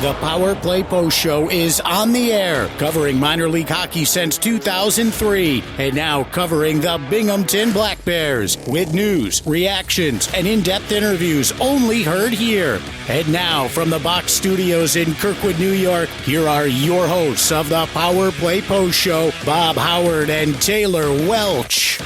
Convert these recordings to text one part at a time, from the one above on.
The Power Play Post Show is on the air, covering minor league hockey since 2003, and now covering the Binghamton Black Bears with news, reactions, and in-depth interviews only heard here. And now, from the Box Studios in Kirkwood, New York, here are your hosts of the Power Play Post Show, Bob Howard and Taylor Welch.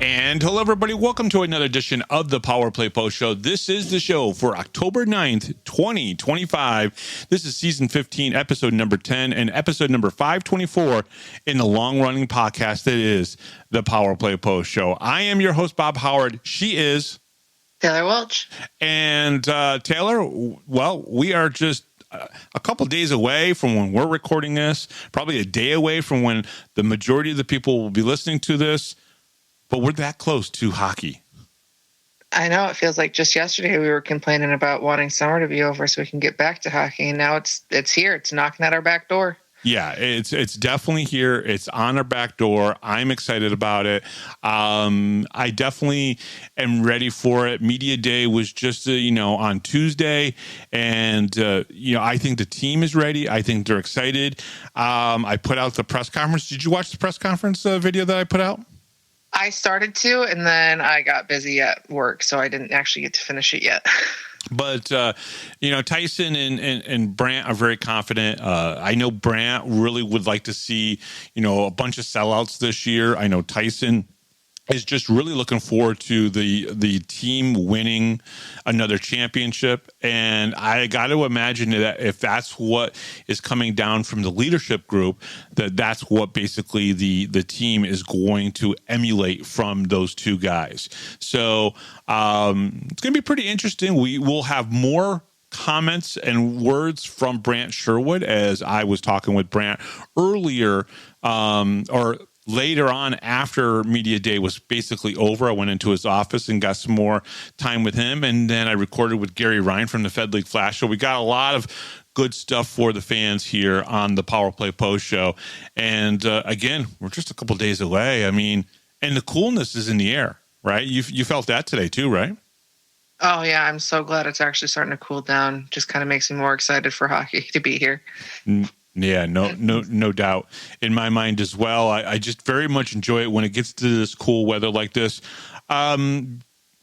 And hello, everybody. Welcome to another edition of the Power Play Post Show. This is the show for October 9th, 2025. This is season 15, episode number 10, and episode number 524 in the long-running podcast that is the Power Play Post Show. I am your host, Bob Howard. She is Taylor Welch. And Taylor, well, we are just a couple days away from when we're recording this, probably a day away from when the majority of the people will be listening to this. But we're that close to hockey. I know. It feels like just yesterday we were complaining about wanting summer to be over so we can get back to hockey. And now it's here. It's knocking at our back door. Yeah, it's definitely here. It's on our back door. I'm excited about it. I definitely am ready for it. Media Day was just, on Tuesday. And, I think the team is ready. I think they're excited. I put out the press conference. Did you watch the press conference video that I put out? I started to, and then I got busy at work, so I didn't actually get to finish it yet. But, Tyson and Brant are very confident. I know Brant really would like to see, a bunch of sellouts this year. I know Tyson is just really looking forward to the team winning another championship. And I got to imagine that if that's what is coming down from the leadership group, that's what basically the team is going to emulate from those two guys. So it's going to be pretty interesting. We will have more comments and words from Brant Sherwood, as I was talking with Brant earlier, later on, after Media Day was basically over. I went into his office and got some more time with him. And then I recorded with Gary Ryan from the Fed League Flash Show. We got a lot of good stuff for the fans here on the Power Play Post Show. And again, we're just a couple days away. I mean, and the coolness is in the air, right? You felt that today too, right? Oh, yeah. I'm so glad it's actually starting to cool down. Just kind of makes me more excited for hockey to be here. Yeah, no doubt in my mind as well. I just very much enjoy it when it gets to this cool weather like this.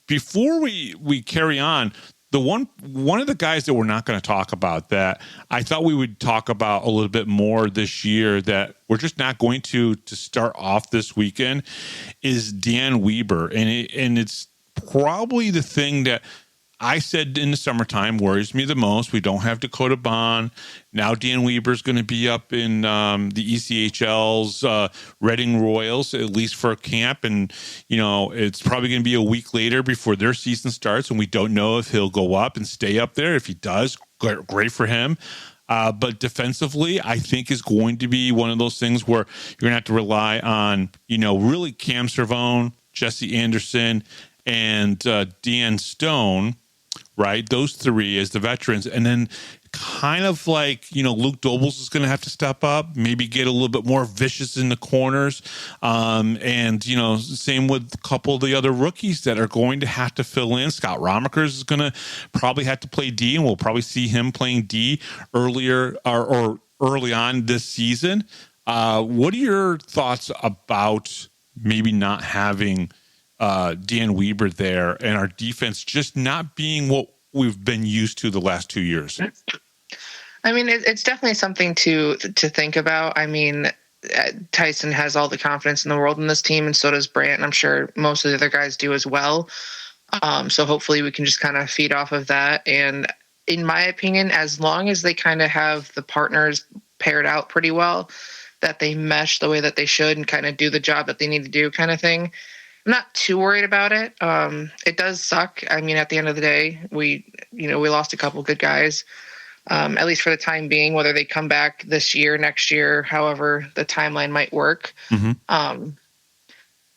Before we carry on, the one of the guys that we're not going to talk about that I thought we would talk about a little bit more this year that we're just not going to start off this weekend is Dan Weber. And it's probably the thing that I said in the summertime worries me the most. We don't have Dakota Bond. Now Dan Weber's going to be up in the ECHL's Reading Royals, at least for camp. And, it's probably going to be a week later before their season starts. And we don't know if he'll go up and stay up there. If he does, great for him. But defensively, I think is going to be one of those things where you're going to have to rely on, really Cam Cervone, Jesse Anderson, and Dan Stone. Right, those three as the veterans, and then kind of like Luke Dobles is going to have to step up, maybe get a little bit more vicious in the corners, and same with a couple of the other rookies that are going to have to fill in. Scott Romakers is going to probably have to play D, and we'll probably see him playing D earlier or early on this season. What are your thoughts about maybe not having Dan Weber there and our defense just not being what we've been used to the last 2 years? I mean, it's definitely something to think about. I mean, Tyson has all the confidence in the world in this team, and so does Brant, and I'm sure most of the other guys do as well. So hopefully we can just kind of feed off of that. And in my opinion, as long as they kind of have the partners paired out pretty well, that they mesh the way that they should and kind of do the job that they need to do kind of thing, I'm not too worried about it. It does suck. I mean, at the end of the day, we lost a couple good guys, at least for the time being, whether they come back this year, next year, however the timeline might work. Mm-hmm.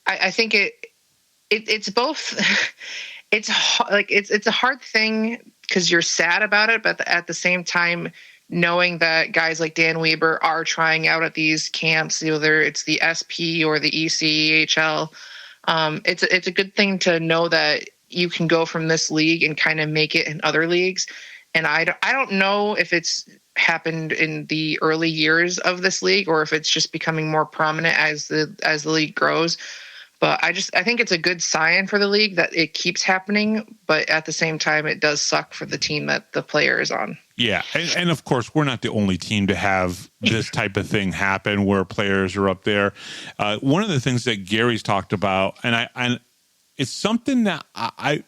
I think it's both. It's a hard thing because you're sad about it, but at the same time, knowing that guys like Dan Weber are trying out at these camps, whether it's the SP or the ECHL, it's a good thing to know that you can go from this league and kind of make it in other leagues. And I don't know if it's happened in the early years of this league or if it's just becoming more prominent as the league grows. But I think it's a good sign for the league that it keeps happening. But at the same time, it does suck for the team that the player is on. Yeah. And of course, we're not the only team to have this type of thing happen where players are up there. One of the things that Gary's talked about, and it's something that I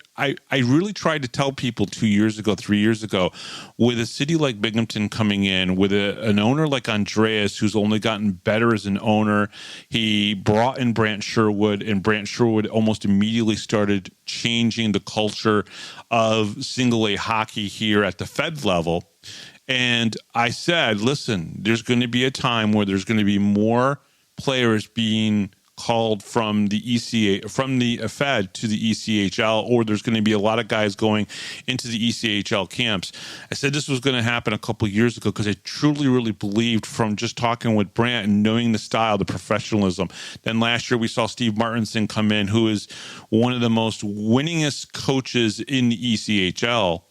really tried to tell people 2 years ago, 3 years ago, with a city like Binghamton coming in, with an owner like Andreas, who's only gotten better as an owner. He brought in Brant Sherwood, and Brant Sherwood almost immediately started changing the culture of single A hockey here at the Fed level. And I said, listen, there's going to be a time where there's going to be more players being called from the Fed to the ECHL, or there's going to be a lot of guys going into the ECHL camps. I said this was going to happen a couple of years ago because I truly, really believed from just talking with Brant and knowing the style, the professionalism. Then last year we saw Steve Martinson come in, who is one of the most winningest coaches in the ECHL.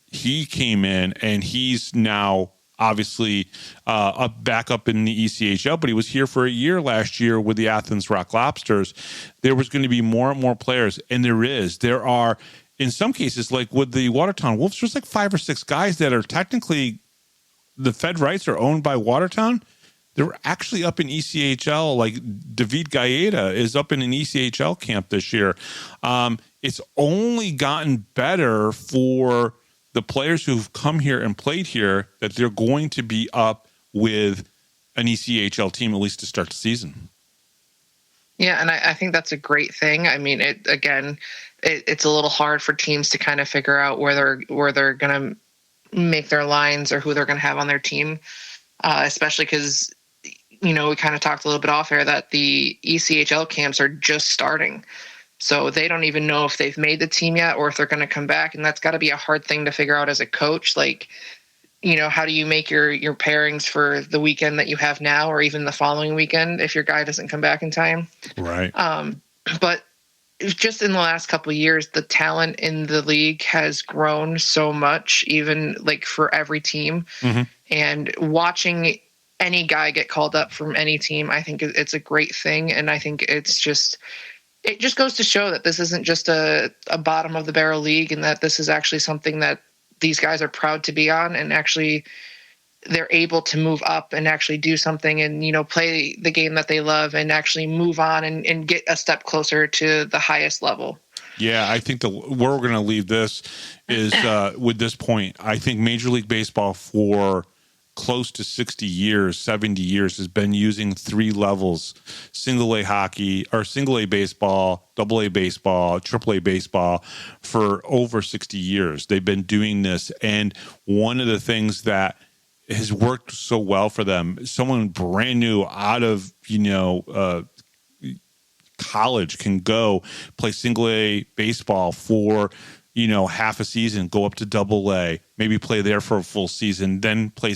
He came in and he's now obviously back up in the ECHL, but he was here for a year last year with the Athens Rock Lobsters. There was going to be more and more players, and there are, in some cases, like with the Watertown Wolves, there's like 5 or 6 guys that are technically, the Fed rights are owned by Watertown. They're actually up in ECHL, like David Gaeta is up in an ECHL camp this year. It's only gotten better for the players who've come here and played here, that they're going to be up with an ECHL team, at least to start the season. Yeah, and I think that's a great thing. I mean, it's a little hard for teams to kind of figure out where they're going to make their lines or who they're going to have on their team, especially because, we kind of talked a little bit off air that the ECHL camps are just starting. So they don't even know if they've made the team yet or if they're going to come back. And that's got to be a hard thing to figure out as a coach. Like, how do you make your pairings for the weekend that you have now or even the following weekend if your guy doesn't come back in time? Right. But just in the last couple of years, the talent in the league has grown so much, even like for every team. Mm-hmm. And watching any guy get called up from any team, I think it's a great thing. And I think it just goes to show that this isn't just a bottom of the barrel league, and that this is actually something that these guys are proud to be on, and actually they're able to move up and actually do something and, play the game that they love and actually move on and get a step closer to the highest level. Yeah, I think where we're going to leave this is with this point. I think Major League Baseball for close to 60 years, 70 years, has been using 3 levels: single A hockey or single A baseball, double A baseball, triple A baseball for over 60 years. They've been doing this. And one of the things that has worked so well for them, someone brand new out of, college can go play single A baseball for half a season, go up to double A, maybe play there for a full season, then play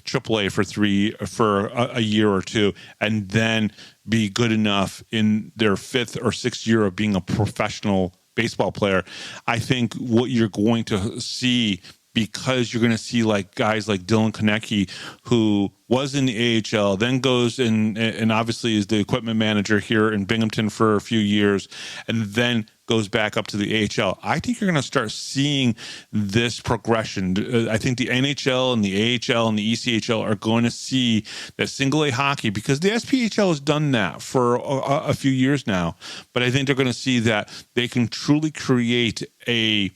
triple A for a year or two, and then be good enough in their 5th or 6th year of being a professional baseball player. I think what you're going to see, because you're going to see like guys like Dylan Konecki, who was in the AHL, then goes and obviously is the equipment manager here in Binghamton for a few years, and then goes back up to the AHL. I think you're going to start seeing this progression. I think the NHL and the AHL and the ECHL are going to see that single A hockey, because the SPHL has done that for a few years now, but I think they're going to see that they can truly create a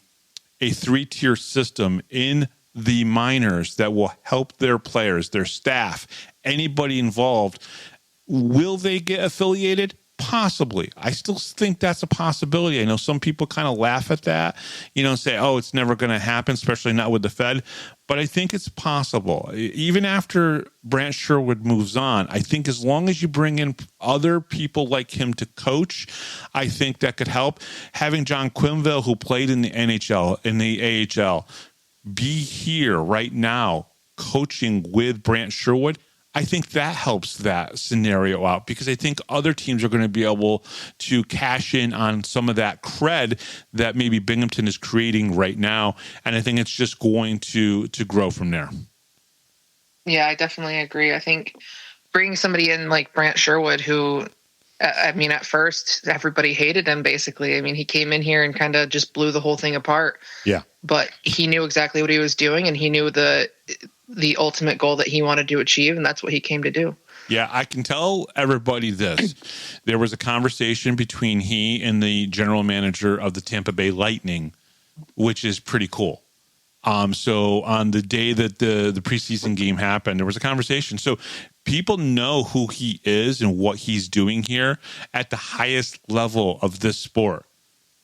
3-tier system in the minors that will help their players, their staff, anybody involved. Will they get affiliated? Possibly. I still think that's a possibility. I know some people kind of laugh at that, say, oh, it's never going to happen, especially not with the Fed. But I think it's possible. Even after Brant Sherwood moves on, I think as long as you bring in other people like him to coach, I think that could help. Having John Quinville, who played in the NHL, in the AHL, be here right now coaching with Brant Sherwood, I think that helps that scenario out, because I think other teams are going to be able to cash in on some of that cred that maybe Binghamton is creating right now. And I think it's just going to grow from there. Yeah, I definitely agree. I think bringing somebody in like Brant Sherwood, who, I mean, at first everybody hated him basically. I mean, he came in here and kind of just blew the whole thing apart. Yeah. But he knew exactly what he was doing, and he knew the ultimate goal that he wanted to achieve, and that's what he came to do. Yeah, I can tell everybody this. There was a conversation between he and the general manager of the Tampa Bay Lightning, which is pretty cool. So on the day that the preseason game happened, there was a conversation. So people know who he is and what he's doing here at the highest level of this sport.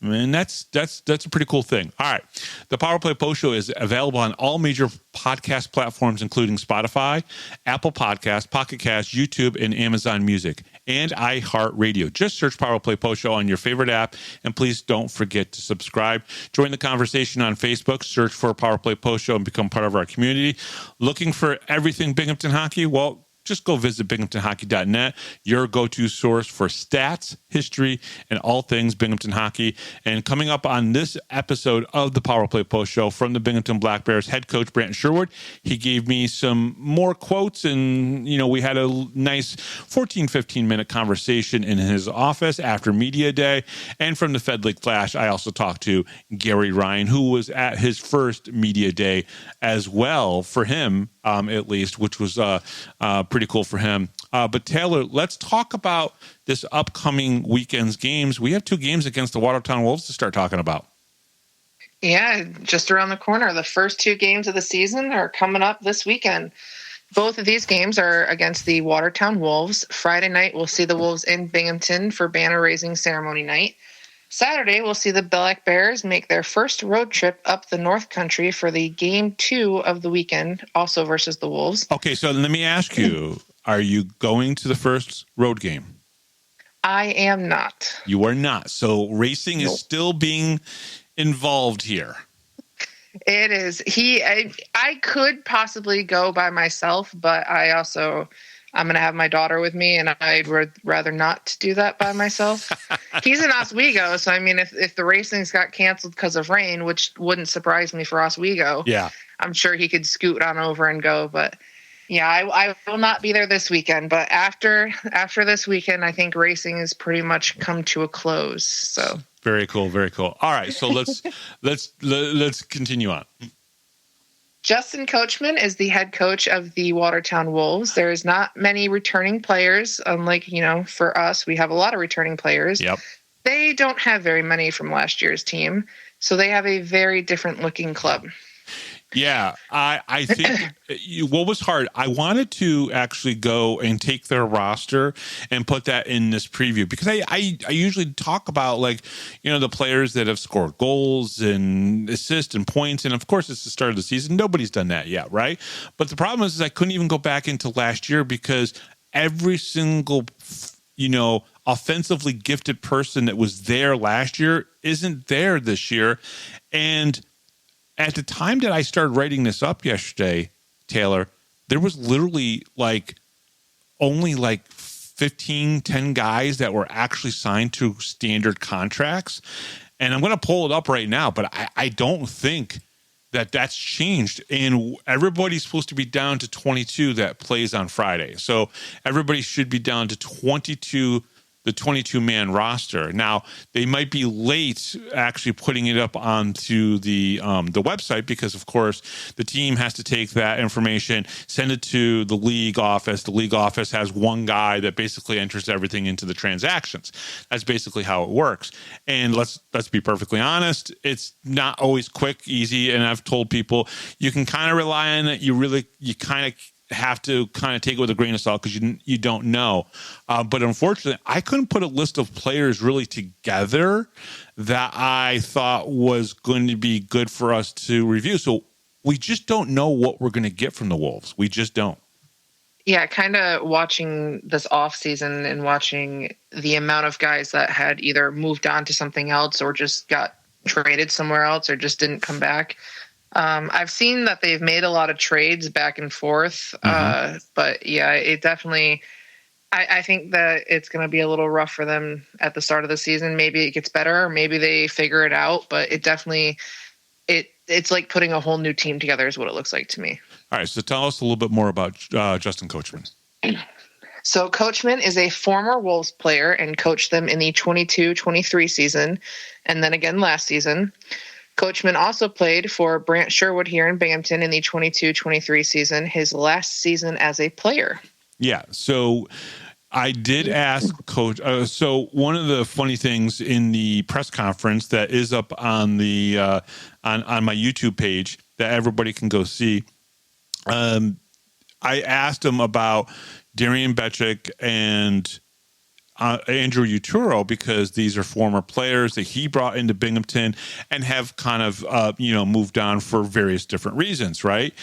I mean, that's a pretty cool thing. All right. The Power Play Post Show is available on all major podcast platforms, including Spotify, Apple Podcasts, Pocket Cast, YouTube, and Amazon Music, and iHeartRadio. Just search Power Play Post Show on your favorite app, and please don't forget to subscribe. Join the conversation on Facebook. Search for Power Play Post Show and become part of our community. Looking for everything Binghamton hockey? Well, just go visit binghamtonhockey.net, your go-to source for stats, history, and all things Binghamton hockey. And coming up on this episode of the Power Play Post Show from the Binghamton Black Bears head coach, Brant Sherwood, he gave me some more quotes, and, we had a nice 14, 15-minute conversation in his office after media day. And from the Fed League Flash, I also talked to Gary Ryan, who was at his first media day as well, for him, at least, which was pretty cool for him. But Taylor, let's talk about this upcoming weekend's games. We have 2 games against the Watertown Wolves to start talking about. Yeah, just around the corner. The first 2 games of the season are coming up this weekend. Both of these games are against the Watertown Wolves. Friday night, we'll see the Wolves in Binghamton for banner raising ceremony night. Saturday, we'll see the Black Bears make their first road trip up the North Country for the game 2 of the weekend, also versus the Wolves. Okay, so let me ask you, are you going to the first road game? I am not. You are not. So racing is still being involved here. It is. I could possibly go by myself, but I'm going to have my daughter with me, and I'd rather not do that by myself. He's in Oswego, so I mean, if the racing's got canceled because of rain, which wouldn't surprise me for Oswego, yeah, I'm sure he could scoot on over and go. But yeah, I will not be there this weekend. But after this weekend, I think racing has pretty much come to a close. So very cool, very cool. All right, so let's continue on. Justin Coachman is the head coach of the Watertown Wolves. There's not many returning players, unlike, for us, we have a lot of returning players. Yep. They don't have very many from last year's team, so they have a very different looking club. Yeah, I think what was hard, I wanted to actually go and take their roster and put that in this preview, because I usually talk about, the players that have scored goals and assists and points. And of course, it's the start of the season. Nobody's done that yet, right? But the problem is I couldn't even go back into last year, because every single, offensively gifted person that was there last year isn't there this year. And at the time that I started writing this up yesterday, Taylor, there was literally only 10 guys that were actually signed to standard contracts. And I'm going to pull it up right now, but I don't think that that's changed. And everybody's supposed to be down to 22 that plays on Friday. So everybody should be down to 22, the 22-man roster. Now, they might be late actually putting it up onto the website, because, of course, the team has to take that information, send it to the league office. The league office has one guy that basically enters everything into the transactions. That's basically how it works. And let's be perfectly honest, it's not always quick, easy. And I've told people you can kind of rely on it. You kind of have to kind of take it with a grain of salt, because you don't know. But unfortunately, I couldn't put a list of players really together that I thought was going to be good for us to review. So we just don't know what we're going to get from the Wolves. We just don't. Yeah, kind of watching this offseason and watching the amount of guys that had either moved on to something else or just got traded somewhere else or just didn't come back. I've seen that they've made a lot of trades back and forth, but yeah, it definitely. I think that it's going to be a little rough for them at the start of the season. Maybe it gets better, maybe they figure it out, but it definitely it's like putting a whole new team together is what it looks like to me. All right, so tell us a little bit more about Justin Coachman. So Coachman is a former Wolves player and coached them in the 22-23 season, and then again last season. Coachman also played for Brant Sherwood here in Binghamton in the 22-23 season, his last season as a player. Yeah, so I did ask Coach. So one of the funny things in the press conference that is up on the on my YouTube page that everybody can go see, I asked him about Darian Betchick and Andrew Uturo, because these are former players that he brought into Binghamton and have kind of, moved on for various different reasons, right?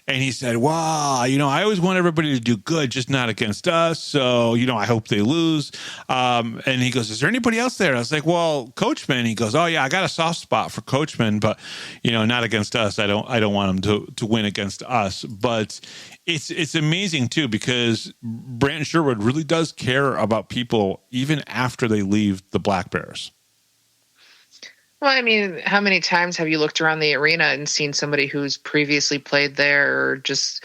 And he said, well, I always want everybody to do good, just not against us. So, I hope they lose. And he goes, is there anybody else there? I was like, well, Coachman. He goes, oh, yeah, I got a soft spot for Coachman, but, not against us. I don't want him to win against us. But it's amazing, too, because Brant Sherwood really does care about people even after they leave the Black Bears. Well, I mean, how many times have you looked around the arena and seen somebody who's previously played there or just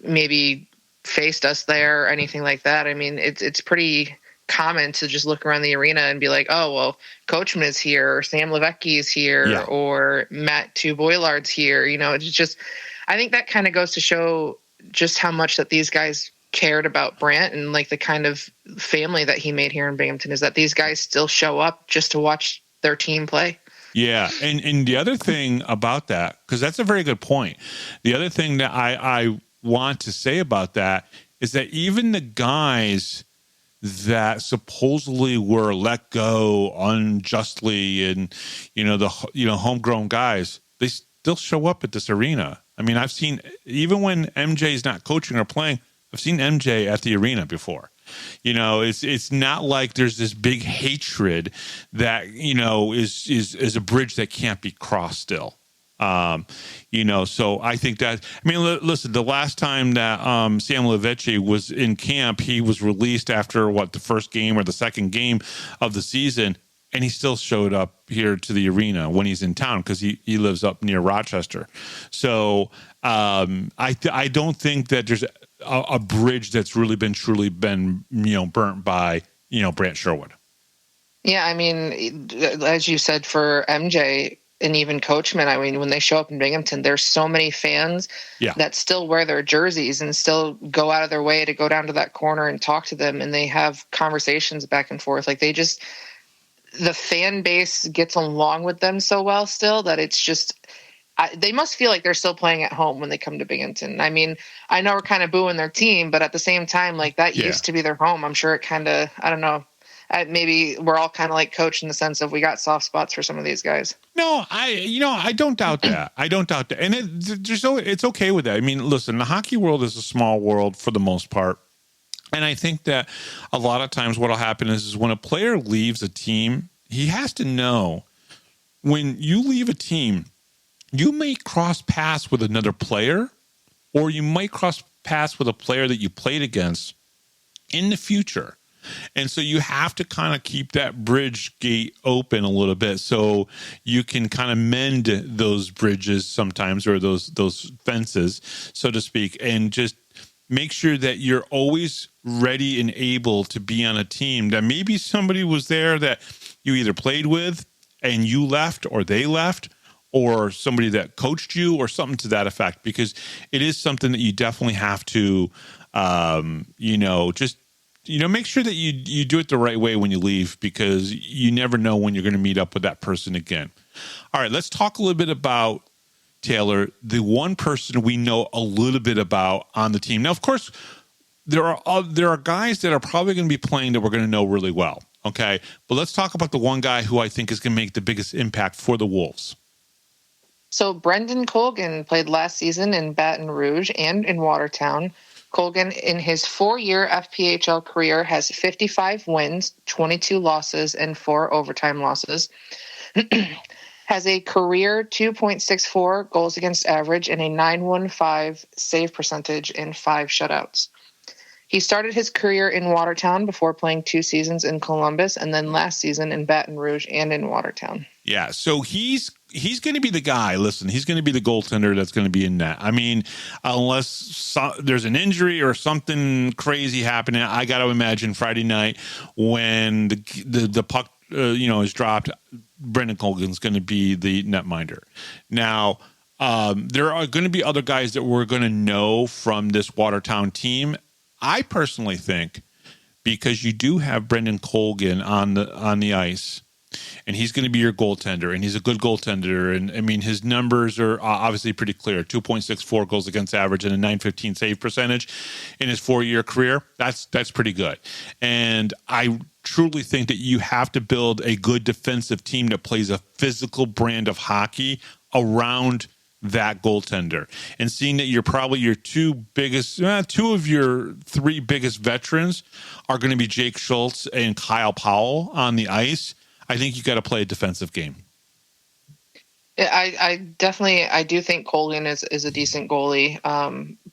maybe faced us there or anything like that? I mean, it's pretty common to just look around the arena and be like, oh, well, Coachman is here, or Sam Levecki is here, or Matt Tuboilard's here. It's just, I think that kind of goes to show just how much that these guys cared about Brant and like the kind of family that he made here in Binghamton, is that these guys still show up just to watch their team play. Yeah. And the other thing about that, because that's a very good point. The other thing that I want to say about that is that even the guys that supposedly were let go unjustly and, homegrown guys, they still show up at this arena. I mean, I've seen, even when MJ's not coaching or playing, I've seen MJ at the arena before. It's not like there's this big hatred that, is a bridge that can't be crossed still. So I think that, listen, the last time that Sam Levecki was in camp, he was released after the first game or the second game of the season. And he still showed up here to the arena when he's in town because he lives up near Rochester. So I don't think that there's a bridge that's really truly been burnt by Brant Sherwood. Yeah, I mean, as you said, for MJ and even Coachman, I mean, when they show up in Binghamton, there's so many fans that still wear their jerseys and still go out of their way to go down to that corner and talk to them, and they have conversations back and forth. Like the fan base gets along with them so well still that it's just they must feel like they're still playing at home when they come to Binghamton. I mean, I know we're kind of booing their team, but at the same time, like that used to be their home. I'm sure it kind of, I don't know, maybe we're all kind of like Coach in the sense of we got soft spots for some of these guys. No, I don't doubt that. I don't doubt that. And it's okay with that. I mean, listen, the hockey world is a small world for the most part. And I think that a lot of times what will happen is when a player leaves a team, he has to know when you leave a team, you may cross paths with another player, or you might cross paths with a player that you played against in the future. And so you have to kind of keep that bridge gate open a little bit so you can kind of mend those bridges sometimes, or those fences, so to speak, and just make sure that you're always ready and able to be on a team that maybe somebody was there that you either played with and you left, or they left, or somebody that coached you, or something to that effect, because it is something that you definitely have to, make sure that you do it the right way when you leave, because you never know when you're going to meet up with that person again. All right, let's talk a little bit about Taylor, the one person we know a little bit about on the team. Now, of course, there are guys that are probably going to be playing that we're going to know really well. Okay, but let's talk about the one guy who I think is going to make the biggest impact for the Wolves. So Brendan Colgan played last season in Baton Rouge and in Watertown. Colgan, in his 4-year FPHL career, has 55 wins, 22 losses, and 4 overtime losses. has a career 2.64 goals against average and a 915 save percentage and 5 shutouts. He started his career in Watertown before playing 2 seasons in Columbus and then last season in Baton Rouge and in Watertown. Yeah, so he's going to be the guy. Listen, he's going to be the goaltender that's going to be in net. I mean, unless there's an injury or something crazy happening, I got to imagine Friday night when the puck is dropped, Brendan Colgan's going to be the netminder. Now, there are going to be other guys that we're going to know from this Watertown team. I personally think because you do have Brendan Colgan on the ice, and he's going to be your goaltender, and he's a good goaltender. And I mean, his numbers are obviously pretty clear: 2.64 goals against average and a 915 save percentage in his 4-year career. That's pretty good. And I truly think that you have to build a good defensive team that plays a physical brand of hockey around that goaltender. And seeing that you're probably your two of your 3 biggest veterans are going to be Jake Schultz and Kyle Powell on the ice, I think you got to play a defensive game. I do think Colgan is a decent goalie,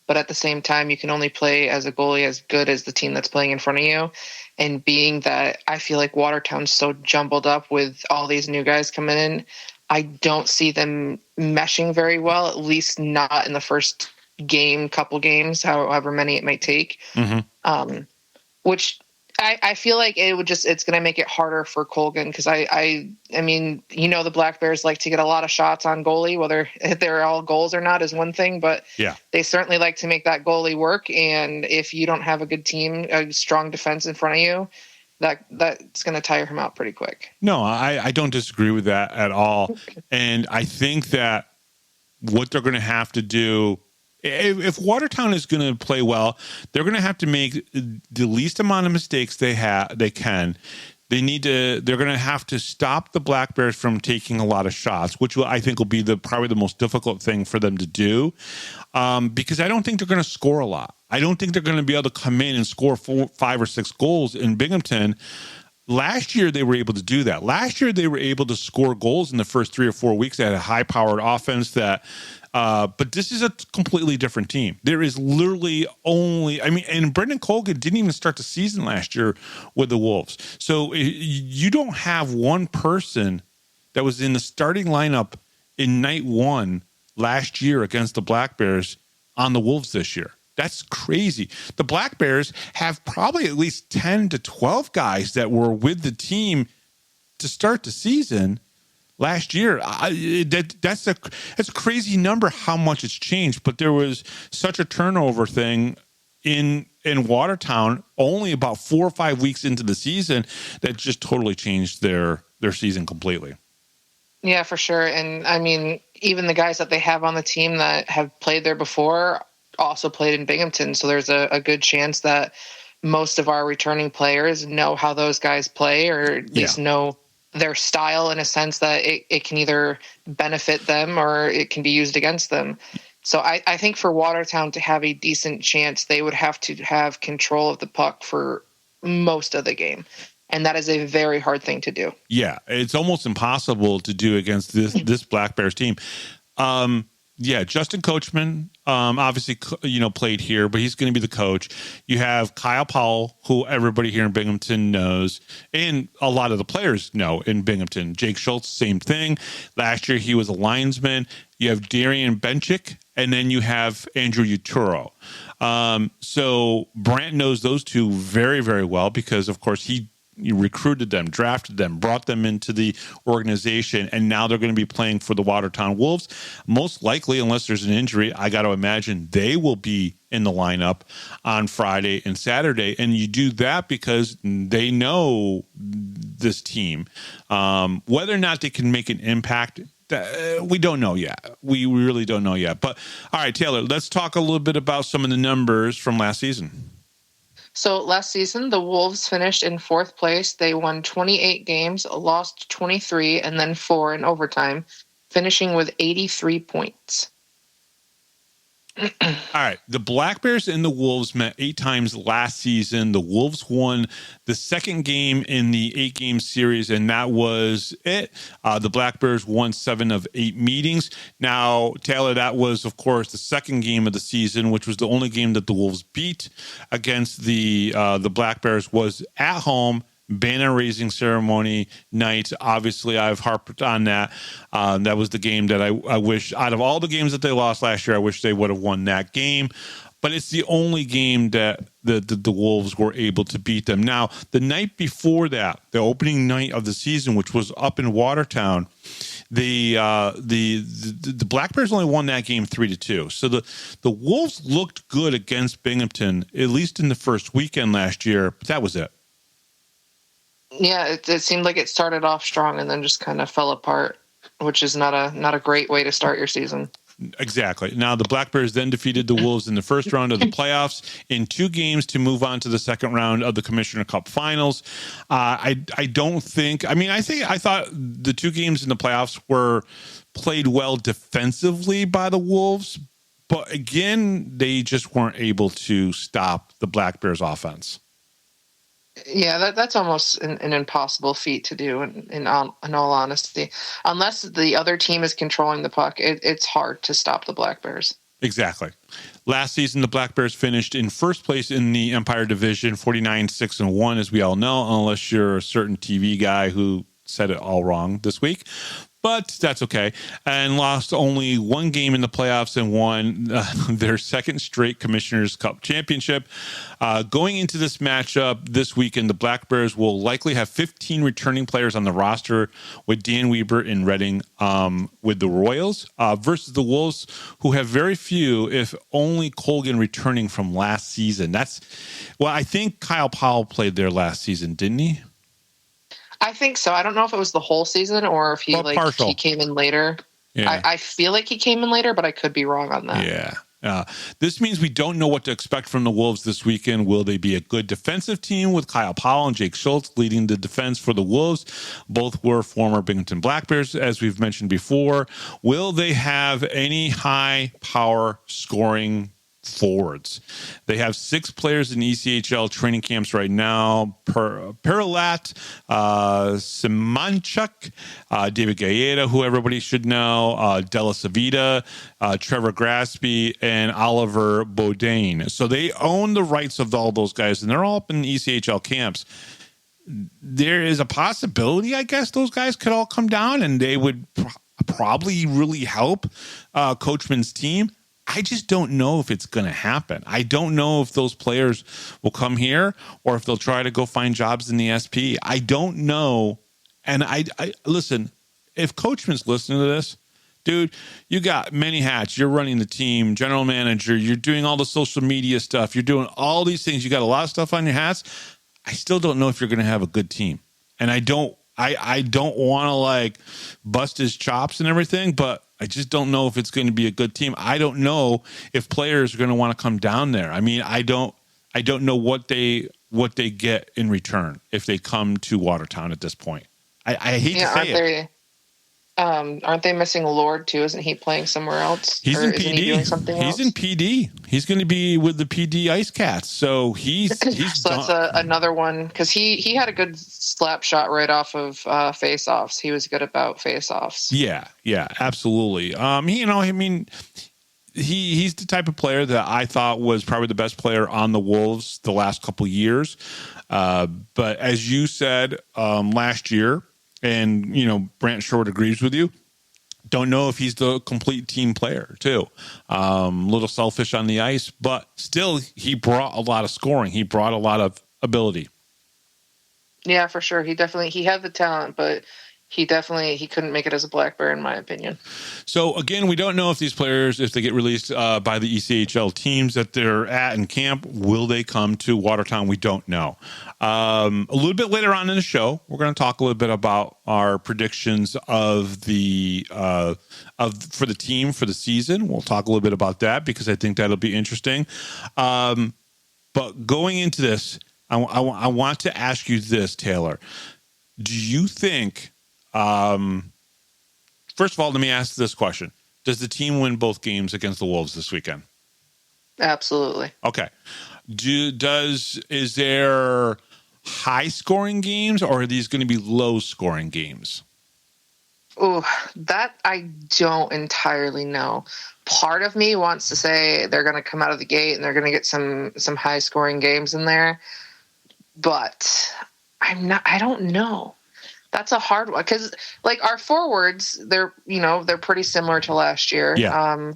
but at the same time, you can only play as a goalie as good as the team that's playing in front of you. And being that I feel like Watertown's so jumbled up with all these new guys coming in, I don't see them meshing very well, at least not in the first couple games, however many it might take. Mm-hmm. Which I feel like it's going to make it harder for Colgan because I mean, the Black Bears like to get a lot of shots on goalie, whether they're all goals or not is one thing, but yeah, they certainly like to make that goalie work. And if you don't have a good team, a strong defense in front of you, that's going to tire him out pretty quick. No, I don't disagree with that at all. And I think that what they're going to have to do, if Watertown is going to play well, they're going to have to make the least amount of mistakes they can. They're going to have to stop the Black Bears from taking a lot of shots, which I think will be probably the most difficult thing for them to do, because I don't think they're going to score a lot. I don't think they're going to be able to come in and score 4, 5, or 6 goals in Binghamton. Last year, they were able to do that. Last year, they were able to score goals in the first 3 or 4 weeks. They had a high-powered offense but this is a completely different team. There is literally and Brendan Colgan didn't even start the season last year with the Wolves. So you don't have one person that was in the starting lineup in night 1 last year against the Black Bears on the Wolves this year. That's crazy. The Black Bears have probably at least 10 to 12 guys that were with the team to start the season last year. That's a crazy number how much it's changed, but there was such a turnover thing in Watertown only about 4 or 5 weeks into the season that just totally changed their season completely. Yeah, for sure. And I mean, even the guys that they have on the team that have played there before also played in Binghamton. So there's a good chance that most of our returning players know how those guys play, or at least know their style in a sense that it can either benefit them or it can be used against them. So I think for Watertown to have a decent chance, they would have to have control of the puck for most of the game. And that is a very hard thing to do. Yeah, it's almost impossible to do against this Black Bears team. Justin Coachman, obviously, played here, but he's going to be the coach. You have Kyle Powell, who everybody here in Binghamton knows, and a lot of the players know in Binghamton. Jake Schultz, same thing. Last year, he was a linesman. You have Darian Benchik, and then you have Andrew Uturo. So Brant knows those two very, very well because, of course, he recruited them, drafted them, brought them into the organization, and now they're going to be playing for the Watertown Wolves. Most likely, unless there's an injury, I got to imagine they will be in the lineup on Friday and Saturday. And you do that because they know this team. Whether or not they can make an impact, we don't know yet. We really don't know yet. But all right, Taylor, let's talk a little bit about some of the numbers from last season. So last season, the Wolves finished in 4th place. They won 28 games, lost 23, and then 4 in overtime, finishing with 83 points. All right. The Black Bears and the Wolves met 8 times last season. The Wolves won the second game in the 8-game series, and that was it. The Black Bears won 7 of 8 meetings. Now, Taylor, that was, of course, the second game of the season, which was the only game that the Wolves beat against the Black Bears was at home. Banner raising ceremony night. Obviously, I've harped on that. That was the game that I wish, out of all the games that they lost last year, I wish they would have won that game. But it's the only game that the Wolves were able to beat them. Now, the night before that, the opening night of the season, which was up in Watertown, the Black Bears only won that game 3-2. So the Wolves looked good against Binghamton, at least in the first weekend last year. But that was it. Yeah, it seemed like it started off strong and then just kind of fell apart, which is not a great way to start your season. Exactly. Now, the Black Bears then defeated the Wolves in the first round of the playoffs in 2 games to move on to the second round of the Commissioner Cup Finals. I thought the 2 games in the playoffs were played well defensively by the Wolves, but again, they just weren't able to stop the Black Bears offense. Yeah, that's almost an impossible feat to do. In all honesty, unless the other team is controlling the puck, it's hard to stop the Black Bears. Exactly. Last season, the Black Bears finished in first place in the Empire Division, 49-6-1, as we all know, unless you're a certain TV guy who said it all wrong this week. But that's okay. And lost only 1 game in the playoffs and won their second straight Commissioner's Cup championship. Going into this matchup this weekend, the Black Bears will likely have 15 returning players on the roster, with Dan Weber in Reading with the Royals, versus the Wolves, who have very few, if only Colgan, returning from last season. I think Kyle Powell played there last season, didn't he? I think so. I don't know if it was the whole season or if he came in later. Yeah. I feel like he came in later, but I could be wrong on that. Yeah. This means we don't know what to expect from the Wolves this weekend. Will they be a good defensive team with Kyle Powell and Jake Schultz leading the defense for the Wolves? Both were former Binghamton Black Bears, as we've mentioned before. Will they have any high power scoring forwards? They have 6 players in ECHL training camps right now: Perilat, Simanchuk, David Gaeta, who everybody should know, Della Savita, Trevor Graspy, and Oliver Bodine. So they own the rights of all those guys, and they're all up in ECHL camps. There is a possibility, I guess, those guys could all come down, and they would probably really help Coachman's team. I just don't know if it's going to happen. I don't know if those players will come here or if they'll try to go find jobs in the SP. I don't know. And I listen, if Coachman's listening to this, dude, you got many hats. You're running the team, general manager. You're doing all the social media stuff. You're doing all these things. You got a lot of stuff on your hats. I still don't know if you're going to have a good team. And I don't want to like bust his chops and everything, but I just don't know if it's going to be a good team. I don't know if players are going to want to come down there. I mean, I don't know what they get in return if they come to Watertown at this point. I hate to say it. Aren't they missing Lord too? Isn't he playing somewhere else? He's in PD. He doing something else? He's in PD. He's going to be with the PD Ice Cats. So he's so that's another one, because he had a good slap shot right off of face-offs. He was good about face-offs. Yeah, absolutely. He's the type of player that I thought was probably the best player on the Wolves the last couple years. But as you said last year, and, Brant Sherwood agrees with you, don't know if he's the complete team player, too. A little selfish on the ice, but still, he brought a lot of scoring. He brought a lot of ability. Yeah, for sure. He had the talent, but he couldn't make it as a Black Bear, in my opinion. So, again, we don't know if these players, if they get released by the ECHL teams that they're at in camp, will they come to Watertown? We don't know. A little bit later on in the show, we're going to talk a little bit about our predictions of the for the team for the season. We'll talk a little bit about that because I think that'll be interesting. But going into this, I want to ask you this, Taylor. Do you think... first of all, let me ask this question. Does the team win both games against the Wolves this weekend? Absolutely. Okay. Is there high scoring games, or are these going to be low scoring games? Oh, that I don't entirely know. Part of me wants to say they're going to come out of the gate and they're going to get some high scoring games in there, but I don't know. That's a hard one because like our forwards, they're pretty similar to last year. Yeah.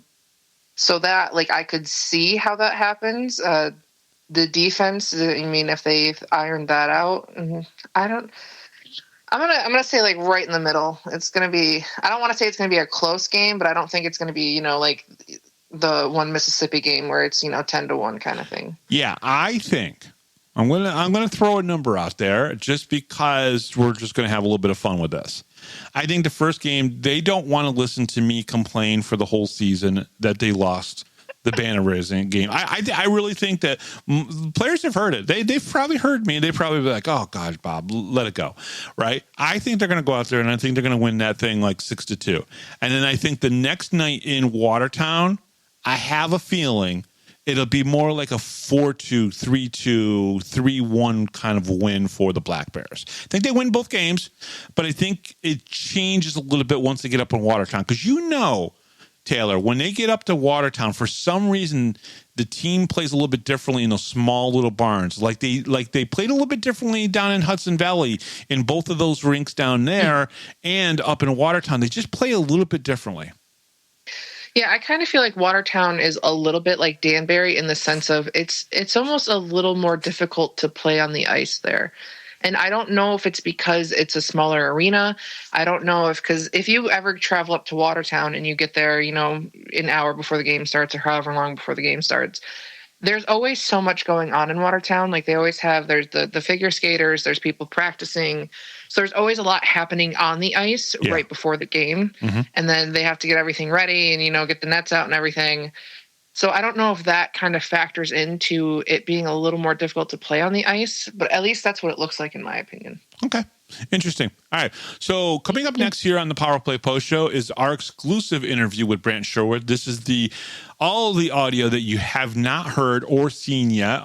So that like I could see how that happens. The defense, I mean, if they've ironed that out, I don't. I'm gonna say like right in the middle. It's gonna be. I don't want to say it's gonna be a close game, but I don't think it's gonna be like the one Mississippi game where it's 10-1 kind of thing. Yeah, I think I'm gonna throw a number out there just because we're just gonna have a little bit of fun with this. I think the first game they don't want to listen to me complain for the whole season that they lost the banner raising game. I really think that players have heard it. They've probably heard me. They probably be like, "Oh gosh, Bob, let it go." Right? I think they're going to go out there and I think they're going to win that thing like 6-2. And then I think the next night in Watertown, I have a feeling it'll be more like a 4-2, 3-2, 3-1 kind of win for the Black Bears. I think they win both games, but I think it changes a little bit once they get up in Watertown because Taylor, when they get up to Watertown, for some reason, the team plays a little bit differently in those small little barns. Like they played a little bit differently down in Hudson Valley in both of those rinks down there and up in Watertown. They just play a little bit differently. Yeah, I kind of feel like Watertown is a little bit like Danbury in the sense of it's almost a little more difficult to play on the ice there. And I don't know if it's because it's a smaller arena. I don't know because if you ever travel up to Watertown and you get there, an hour before the game starts or however long before the game starts, there's always so much going on in Watertown. Like they always have, there's the figure skaters, there's people practicing. So there's always a lot happening on the ice right before the game. Mm-hmm. And then they have to get everything ready and, get the nets out and everything. So I don't know if that kind of factors into it being a little more difficult to play on the ice, but at least that's what it looks like in my opinion. Okay. Interesting. All right. So coming up next here on the Power Play Post Show is our exclusive interview with Brant Sherwood. This is all the audio that you have not heard or seen yet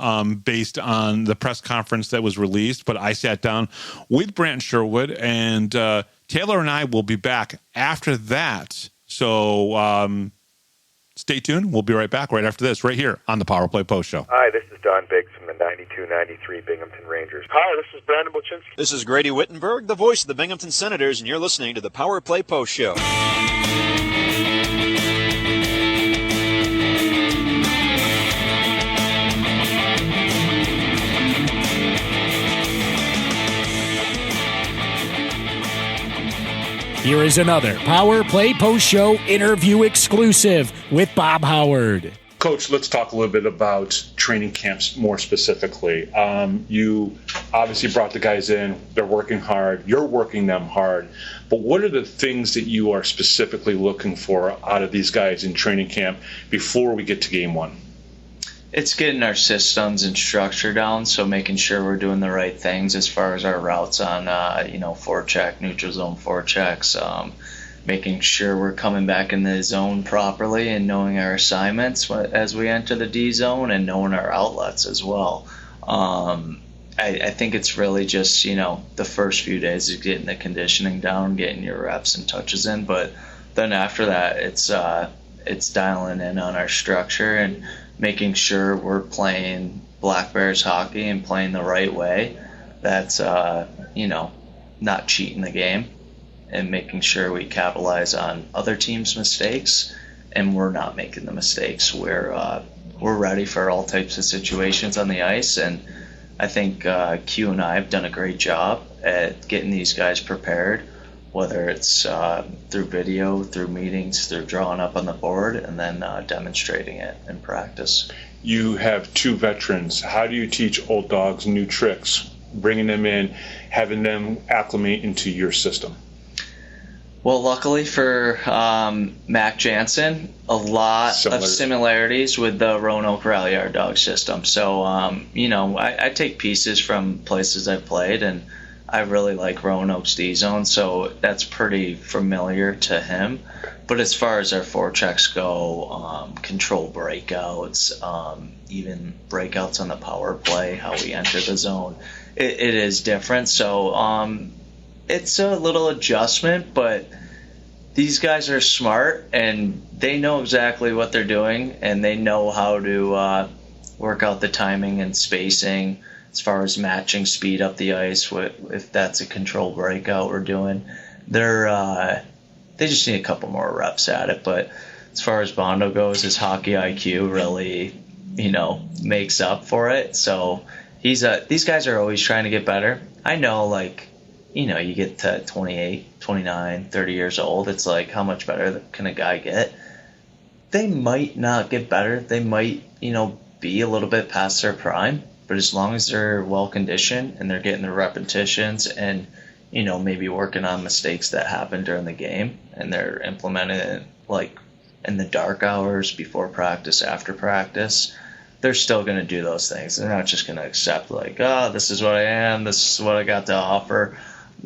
based on the press conference that was released. But I sat down with Brant Sherwood and Taylor and I will be back after that. So stay tuned. We'll be right back right after this, right here on the Power Play Post Show. Hi, this is Don Biggs from the 92-93 Binghamton Rangers. Hi, this is Brandon Bolchinski. This is Grady Wittenberg, the voice of the Binghamton Senators, and you're listening to the Power Play Post Show. Here is another Power Play Post Show interview exclusive with Bob Howard. Coach, let's talk a little bit about training camps more specifically. You obviously brought the guys in. They're working hard. You're working them hard. But what are the things that you are specifically looking for out of these guys in training camp before we get to game one? It's getting our systems and structure down, so making sure we're doing the right things as far as our routes on, forecheck, neutral zone forechecks, making sure we're coming back in the zone properly and knowing our assignments as we enter the D zone and knowing our outlets as well. I think it's really just, the first few days of getting the conditioning down, getting your reps and touches in, but then after that, it's dialing in on our structure and making sure we're playing Black Bears hockey and playing the right way. That's, not cheating the game and making sure we capitalize on other teams' mistakes and we're not making the mistakes. We're ready for all types of situations on the ice, and I think Q and I have done a great job at getting these guys prepared, whether it's through video, through meetings, through drawing up on the board, and then demonstrating it in practice. You have two veterans. How do you teach old dogs new tricks, bringing them in, having them acclimate into your system? Well, luckily for Mac Jansen, a lot of similarities with the Roanoke Rally Yard dog system. So, I take pieces from places I've played and I really like Roanoke's D-zone, so that's pretty familiar to him. But as far as our forechecks go, control breakouts, even breakouts on the power play, how we enter the zone, it is different. So it's a little adjustment, but these guys are smart, and they know exactly what they're doing, and they know how to work out the timing and spacing as far as matching speed up the ice. If that's a control breakout we're doing, they just need a couple more reps at it. But as far as Bondo goes, his hockey IQ really, makes up for it. So these guys are always trying to get better. I know, you get to 28, 29, 30 years old, it's like, how much better can a guy get? They might not get better. They might, be a little bit past their prime. But as long as they're well-conditioned and they're getting the repetitions and, maybe working on mistakes that happen during the game, and they're implementing it, in the dark hours, before practice, after practice, they're still going to do those things. They're not just going to accept, this is what I am, this is what I got to offer.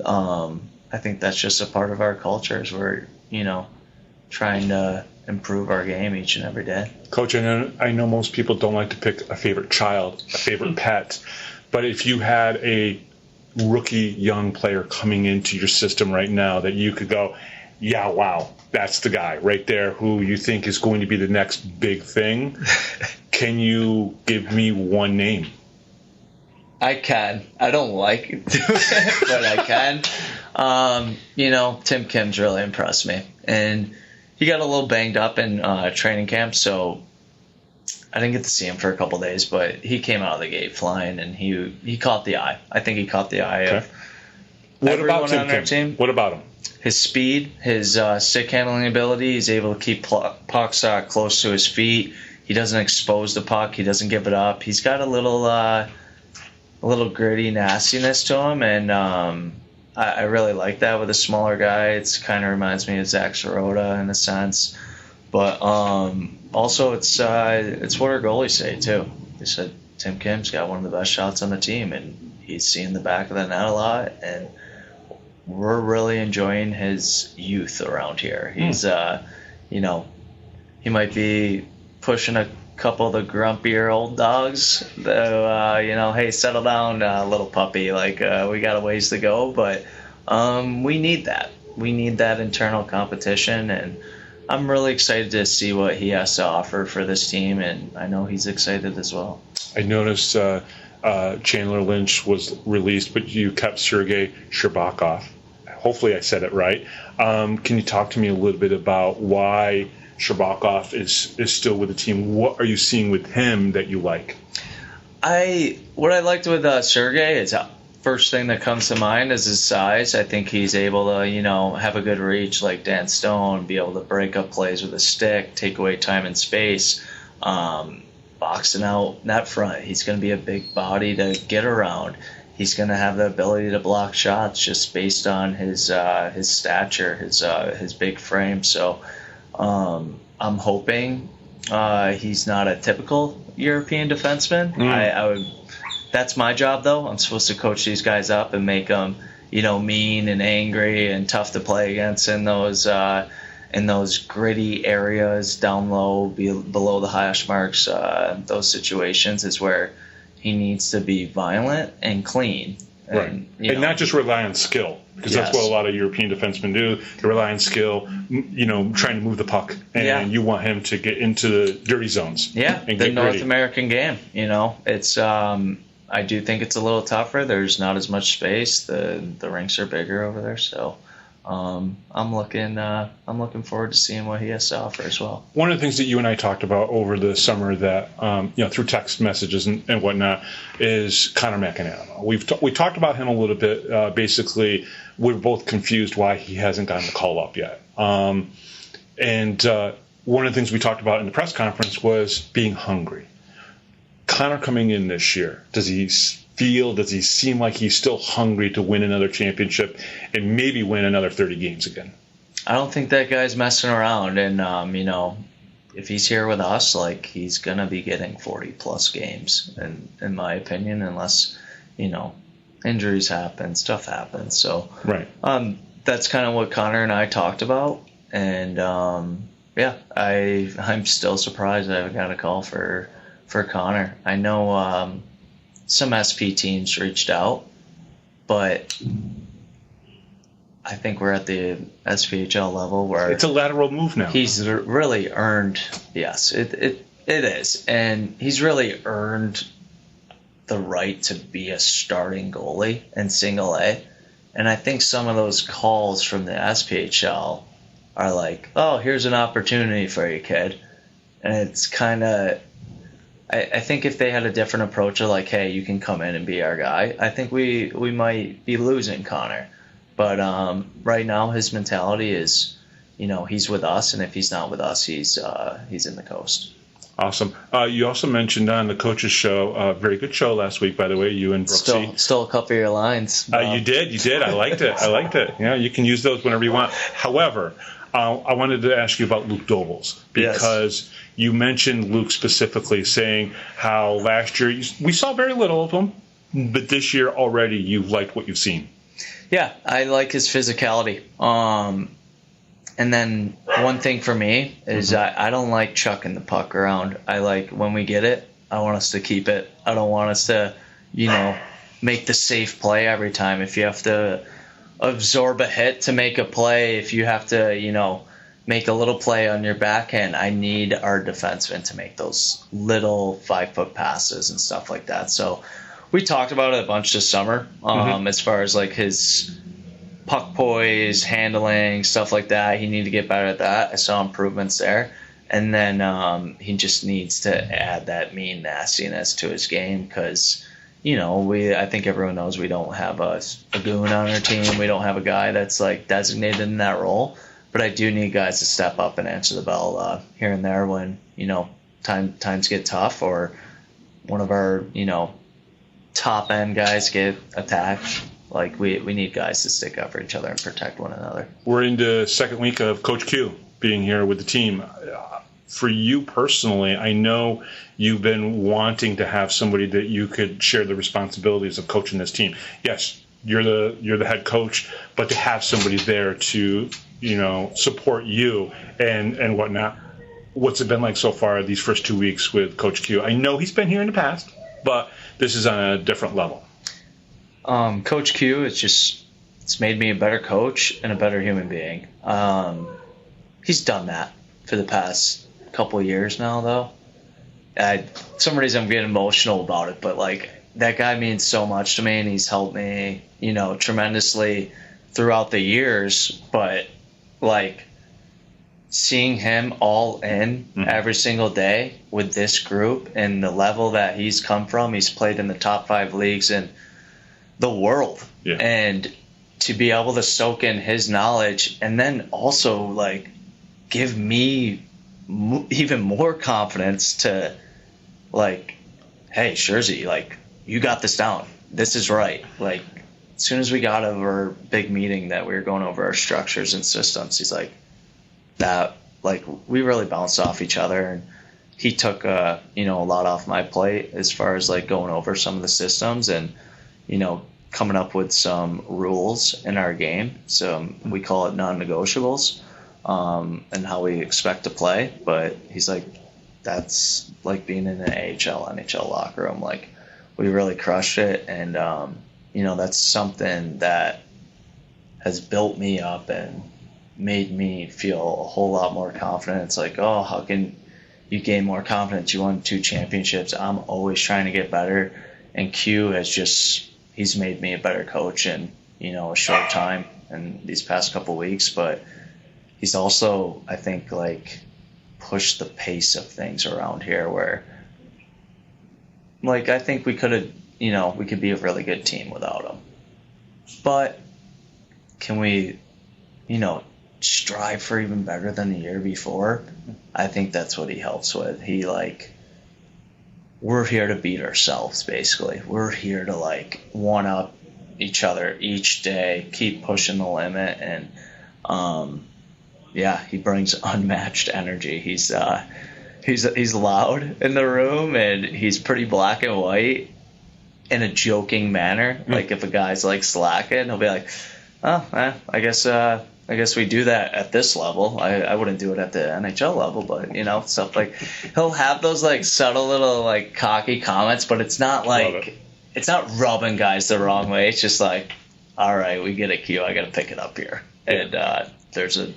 I think that's just a part of our culture, is we're, trying to improve our game each and every day. Coach, I know most people don't like to pick a favorite child, a favorite pet, but if you had a rookie young player coming into your system right now that you could go, yeah, wow, that's the guy right there who you think is going to be the next big thing, can you give me one name? I can. I don't like to do it, but I can. Tim Kim's really impressed me. And he got a little banged up in training camp, so I didn't get to see him for a couple of days, but he came out of the gate flying, and he caught the eye. I think he caught the eye of everyone on our team. What about him? His speed, his stick handling ability. He's able to keep pucks close to his feet. He doesn't expose the puck. He doesn't give it up. He's got a little gritty nastiness to him, and I really like that with a smaller guy. It's kind of reminds me of Zach Sirota in a sense, but also it's what our goalies say too. They said Tim Kim's got one of the best shots on the team, and he's seeing the back of the net a lot, and we're really enjoying his youth around here. He's he might be pushing a couple of the grumpier old dogs, though, hey, settle down, little puppy. We got a ways to go, but we need that. We need that internal competition, and I'm really excited to see what he has to offer for this team, and I know he's excited as well. I noticed Chandler Lynch was released, but you kept Sergei Sherbakov. Hopefully I said it right. Can you talk to me a little bit about why Sherbakov is still with the team? What are you seeing with him that you like? What I liked with Sergei is first thing that comes to mind is his size. I think he's able to, have a good reach like Dan Stone, be able to break up plays with a stick, take away time and space, boxing out net front. He's going to be a big body to get around. He's going to have the ability to block shots just based on his stature, his big frame. So I'm hoping he's not a typical European defenseman. That's my job, though. I'm supposed to coach these guys up and make them, mean and angry and tough to play against in those gritty areas down low, below the hash marks. Those situations is where he needs to be violent and clean. Right. And not just rely on skill, because that's what a lot of European defensemen do. They rely on skill, trying to move the puck, and you want him to get into the dirty zones. Yeah, and the North gritty. American game, it's I do think it's a little tougher. There's not as much space. The rinks are bigger over there, so I'm looking forward to seeing what he has to offer as well. One of the things that you and I talked about over the summer that through text messages and whatnot is Connor McEnany. We talked about him a little bit. Basically, we're both confused why he hasn't gotten the call up yet. And one of the things we talked about in the press conference was being hungry. Connor coming in this year, does he seem like he's still hungry to win another championship and maybe win another 30 games again? I don't think that guy's messing around. And, if he's here with us, he's going to be getting 40-plus games, in my opinion, unless, injuries happen, stuff happens. So Right. that's kind of what Connor and I talked about. And yeah, I'm still surprised I haven't got a call for Connor. I know some SP teams reached out, but I think we're at the SPHL level where It's a lateral move now. he's really earned. Yes, it is, and he's really earned the right to be a starting goalie in single A. And I think some of those calls from the SPHL are like, oh, here's an opportunity for you, kid. And it's kind of, I think if they had a different approach of like, hey, you can come in and be our guy, I think we might be losing Connor. But right now his mentality is, he's with us, and if he's not with us, he's in the coast. Awesome. You also mentioned on the coaches show, very good show last week, by the way, you and Brooksy. Still a couple of your lines. You did. I liked it. Yeah, you can use those whenever you want. However, I wanted to ask you about Luke Dobles, because you mentioned Luke specifically, saying how last year we saw very little of him, but this year already you've liked what you've seen. Yeah, I like his physicality. And then one thing for me is I don't like chucking the puck around. I like when we get it, I want us to keep it. I don't want us to, make the safe play every time. If you have to absorb a hit to make a play, if you have to, make a little play on your backhand, I need our defensemen to make those little 5-foot passes and stuff like that. So we talked about it a bunch this summer, as far as like his puck poise, handling, stuff like that. He needed to get better at that. I saw improvements there. And then he just needs to add that mean nastiness to his game because, I think everyone knows we don't have a goon on our team. We don't have a guy that's like designated in that role. But I do need guys to step up and answer the bell here and there when, times get tough or one of our, top end guys get attacked. Like we need guys to stick up for each other and protect one another. We're into second week of Coach Q being here with the team. For you personally, I know you've been wanting to have somebody that you could share the responsibilities of coaching this team. Yes, you're the head coach, but to have somebody there to support you and whatnot. What's it been like so far these first 2 weeks with Coach Q? I know he's been here in the past, but this is on a different level. Coach Q, it's made me a better coach and a better human being. He's done that for the past couple of years now, though. Some reason I'm getting emotional about it, but like that guy means so much to me, and he's helped me, tremendously throughout the years. But like seeing him all in every single day with this group and the level that he's come from, he's played in the top 5 leagues in the world, and to be able to soak in his knowledge and then also like give me even more confidence to like, hey, Scherzy, like you got this down. This is right. Like as soon as we got over our big meeting that we were going over our structures and systems, he's like that. Like we really bounced off each other, and he took a lot off my plate as far as like going over some of the systems and coming up with some rules in our game. So we call it non-negotiables, and how we expect to play. But he's like, that's like being in an AHL, NHL locker room. Like we really crushed it. And, that's something that has built me up and made me feel a whole lot more confident. It's like, oh, how can you gain more confidence? You won 2 championships. I'm always trying to get better. And Q has he's made me a better coach in, a short time in these past couple weeks. But he's also, I think, like pushed the pace of things around here where, like, I think we could have, we could be a really good team without him. But can we, strive for even better than the year before? I think that's what he helps with. He we're here to beat ourselves, basically. We're here to like one up each other each day, keep pushing the limit, and he brings unmatched energy. He's loud in the room, and he's pretty black and white, in a joking manner. Like if a guy's like slacking, he'll be like, "Oh, I guess we do that at this level. I wouldn't do it at the NHL level, but stuff like." He'll have those like subtle little like cocky comments, but it's not like it's not rubbing guys the wrong way. It's just like, all right, we get a cue. I got to pick it up here, and there's a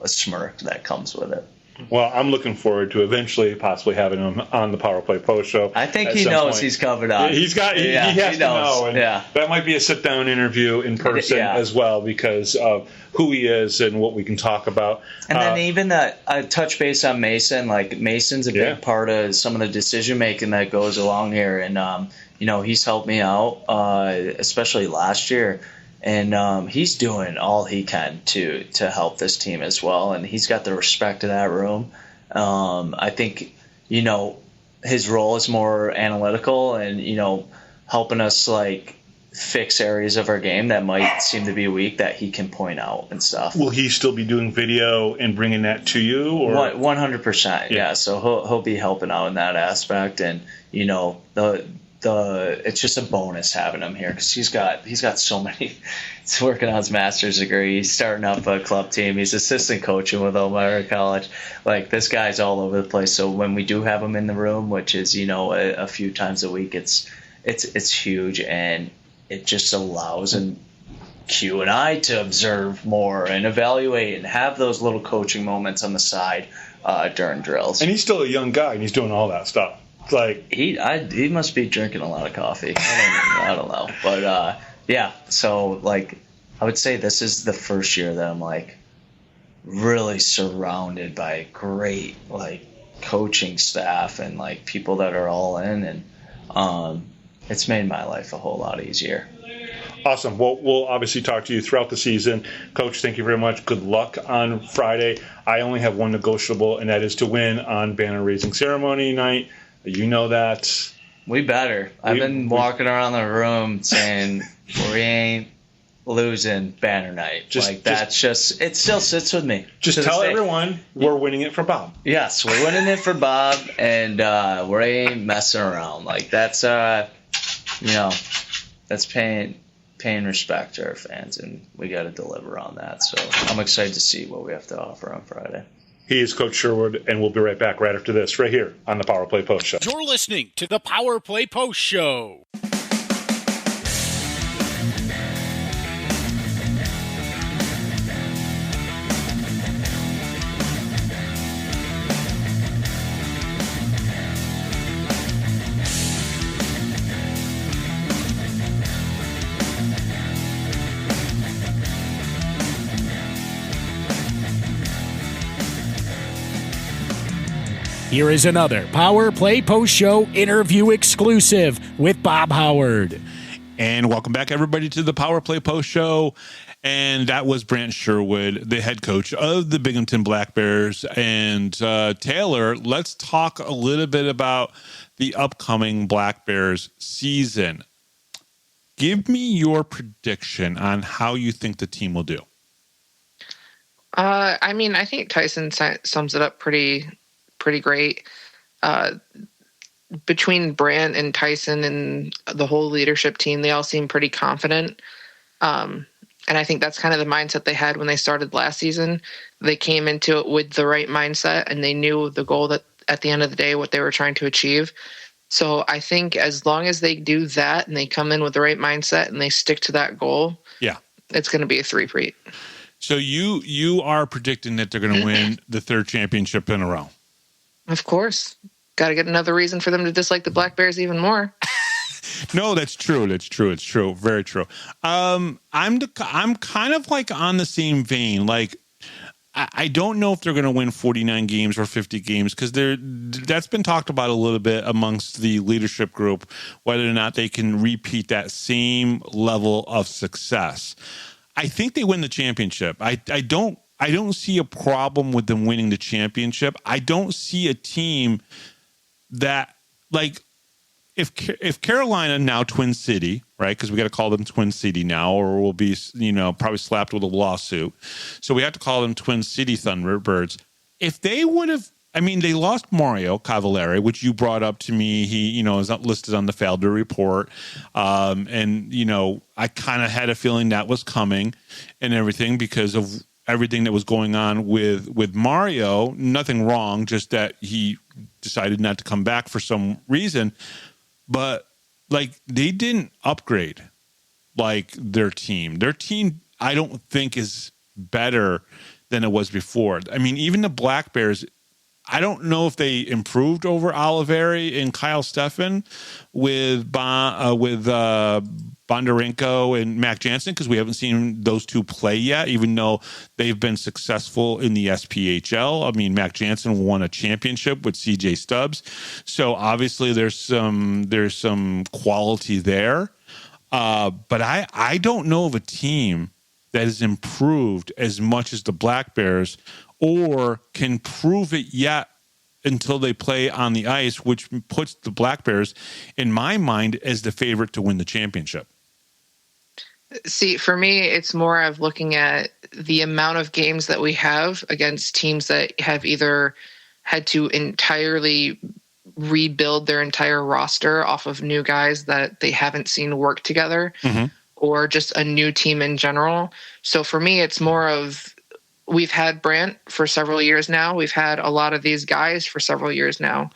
smirk that comes with it. Well, I'm looking forward to eventually possibly having him on the Power Play Post Show. I think he knows he's covered on. He has to know. And that might be a sit-down interview in person as well because of who he is and what we can talk about. And then even that touch base on Mason. Like Mason's a big part of some of the decision-making that goes along here. And, he's helped me out, especially last year. And he's doing all he can to help this team as well. And he's got the respect of that room. I think, his role is more analytical and, helping us like fix areas of our game that might seem to be weak that he can point out and stuff. Will he still be doing video and bringing that to you? Or 100%. Yeah. So he'll be helping out in that aspect. And, it's just a bonus having him here because he's got so many. He's working on his master's degree. He's starting up a club team. He's assistant coaching with Elmira College. Like this guy's all over the place. So when we do have him in the room, which is a few times a week, it's huge and it just allows Q and I to observe more and evaluate and have those little coaching moments on the side during drills. And he's still a young guy and he's doing all that stuff. Like he must be drinking a lot of coffee. I don't know, but So like, I would say this is the first year that I'm like really surrounded by great like coaching staff and like people that are all in, and it's made my life a whole lot easier. Awesome. Well, we'll obviously talk to you throughout the season. Coach, thank you very much. Good luck on Friday. I only have one negotiable, and that is to win on banner raising ceremony night. You know that. We better. I've been walking around the room saying we ain't losing banner night. It still sits with me. Just tell everyone we're winning it for Bob. Yes, we're winning it for Bob, and we ain't messing around. Like that's that's paying respect to our fans, and we got to deliver on that. So I'm excited to see what we have to offer on Friday. He is Coach Sherwood, and we'll be right back right after this, right here on the Power Play Post Show. You're listening to the Power Play Post Show. Here is another Power Play Post Show interview exclusive with Bob Howard. And welcome back, everybody, to the Power Play Post Show. And that was Brant Sherwood, the head coach of the Binghamton Black Bears. And Taylor, let's talk a little bit about the upcoming Black Bears season. Give me your prediction on how you think the team will do. I think Tyson sums it up pretty great. Between Brant and Tyson and the whole leadership team, they all seem pretty confident. And I think that's kind of the mindset they had when they started last season. They came into it with the right mindset and they knew the goal that at the end of the day, what they were trying to achieve. So I think as long as they do that and they come in with the right mindset and they stick to that goal, it's going to be a three-peat. So you are predicting that they're going to win the third championship in a row. Of course. Got to get another reason for them to dislike the Black Bears even more. No, that's true. That's true. It's true. Very true. I'm kind of like on the same vein. Like, I don't know if they're going to win 49 games or 50 games because that's been talked about a little bit amongst the leadership group, whether or not they can repeat that same level of success. I think they win the championship. I don't see a problem with them winning the championship. I don't see a team that, like, if Carolina, now Twin City, right? Because we got to call them Twin City now, or we'll be, probably slapped with a lawsuit. So we have to call them Twin City Thunderbirds. If they would have, I mean, they lost Mario Cavallari, which you brought up to me. He, is not listed on the Felder report. And, I kind of had a feeling that was coming and everything because of everything that was going on with Mario. Nothing wrong, just that he decided not to come back for some reason. But, they didn't upgrade, their team. Their team, I don't think, is better than it was before. I mean, even the Black Bears, I don't know if they improved over Oliveri and Kyle Steffen with Bondarenko and Mac Jansen, because we haven't seen those two play yet, even though they've been successful in the SPHL. I mean, Mac Jansen won a championship with CJ Stubbs. So obviously there's some quality there. But I don't know of a team that has improved as much as the Black Bears or can prove it yet until they play on the ice, which puts the Black Bears, in my mind, as the favorite to win the championship. See, for me, it's more of looking at the amount of games that we have against teams that have either had to entirely rebuild their entire roster off of new guys that they haven't seen work together, or just a new team in general. So for me, it's more of, we've had Brant for several years now. We've had a lot of these guys for several years now.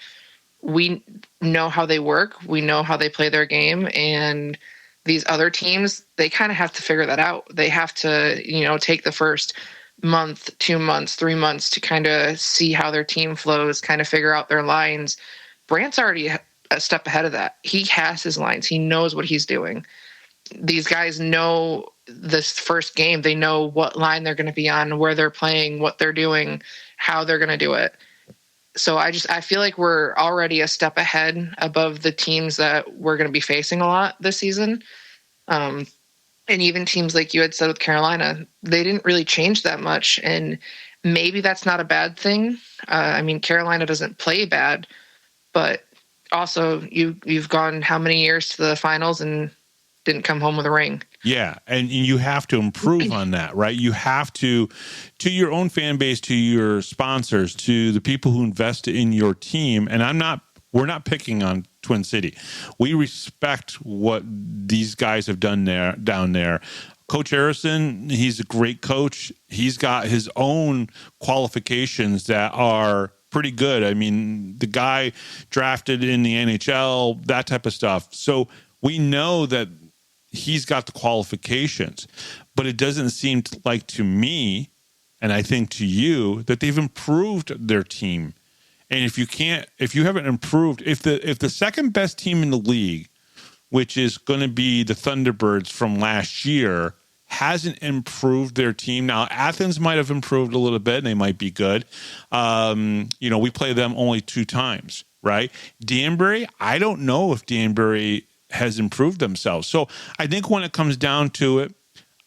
We know how they work. We know how they play their game. And these other teams, they kind of have to figure that out. They have to, take the first month, 2 months, 3 months to kind of see how their team flows, kind of figure out their lines. Brant's already a step ahead of that. He has his lines. He knows what he's doing. These guys know this first game. They know what line they're going to be on, where they're playing, what they're doing, how they're going to do it. So I feel like we're already a step ahead above the teams that we're going to be facing a lot this season. And even teams like you had said with Carolina, they didn't really change that much. And maybe that's not a bad thing. I mean, Carolina doesn't play bad, but also you've gone how many years to the finals and didn't come home with a ring. Yeah, and you have to improve on that, right? You have to your own fan base, to your sponsors, to the people who invest in your team. And we're not picking on Twin City. We respect what these guys have done down there. Coach Harrison, he's a great coach. He's got his own qualifications that are pretty good. I mean, the guy drafted in the NHL, that type of stuff. So we know that he's got the qualifications, but it doesn't seem like to me, and I think to you, that they've improved their team. And if you haven't improved, if the second best team in the league, which is going to be the Thunderbirds from last year, hasn't improved their team. Now, Athens might have improved a little bit, and they might be good. We play them only 2 times, right? Danbury, I don't know if Danbury has improved themselves. So I think when it comes down to it,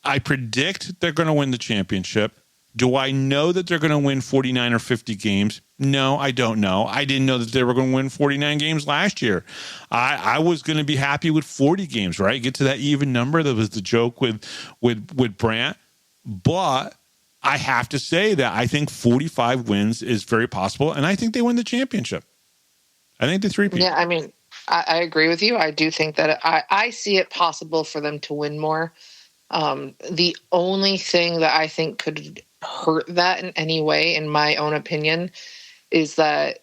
I predict they're going to win the championship. Do I know that they're going to win 49 or 50 games? No, I don't know. I didn't know that they were going to win 49 games last year. I was going to be happy with 40 games, right? Get to that even number. That was the joke with Brant. But I have to say that I think 45 wins is very possible, and I think they win the championship. I think they three-peat. Yeah, I mean, I agree with you. I do think that I see it possible for them to win more. The only thing that I think could hurt that in any way, in my own opinion, is that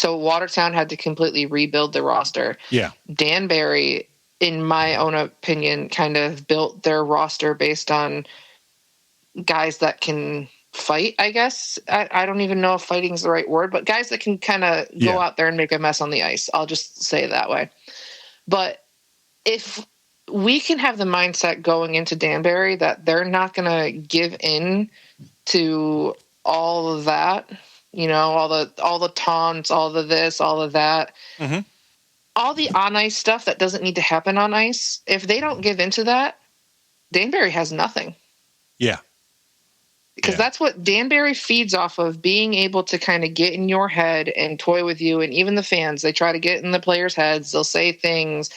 Watertown had to completely rebuild the roster. Yeah. Danbury, in my own opinion, kind of built their roster based on guys that can fight, I guess. I don't even know if fighting is the right word, but guys that can kind of go out there and make a mess on the ice. I'll just say it that way. But if we can have the mindset going into Danbury that they're not going to give in to all of that, all the taunts, all the this, all of that, all the on ice stuff that doesn't need to happen on ice. If they don't give into that, Danbury has nothing. Yeah. Because that's what Danbury feeds off of, being able to kind of get in your head and toy with you. And even the fans, they try to get in the players' heads. They'll say things.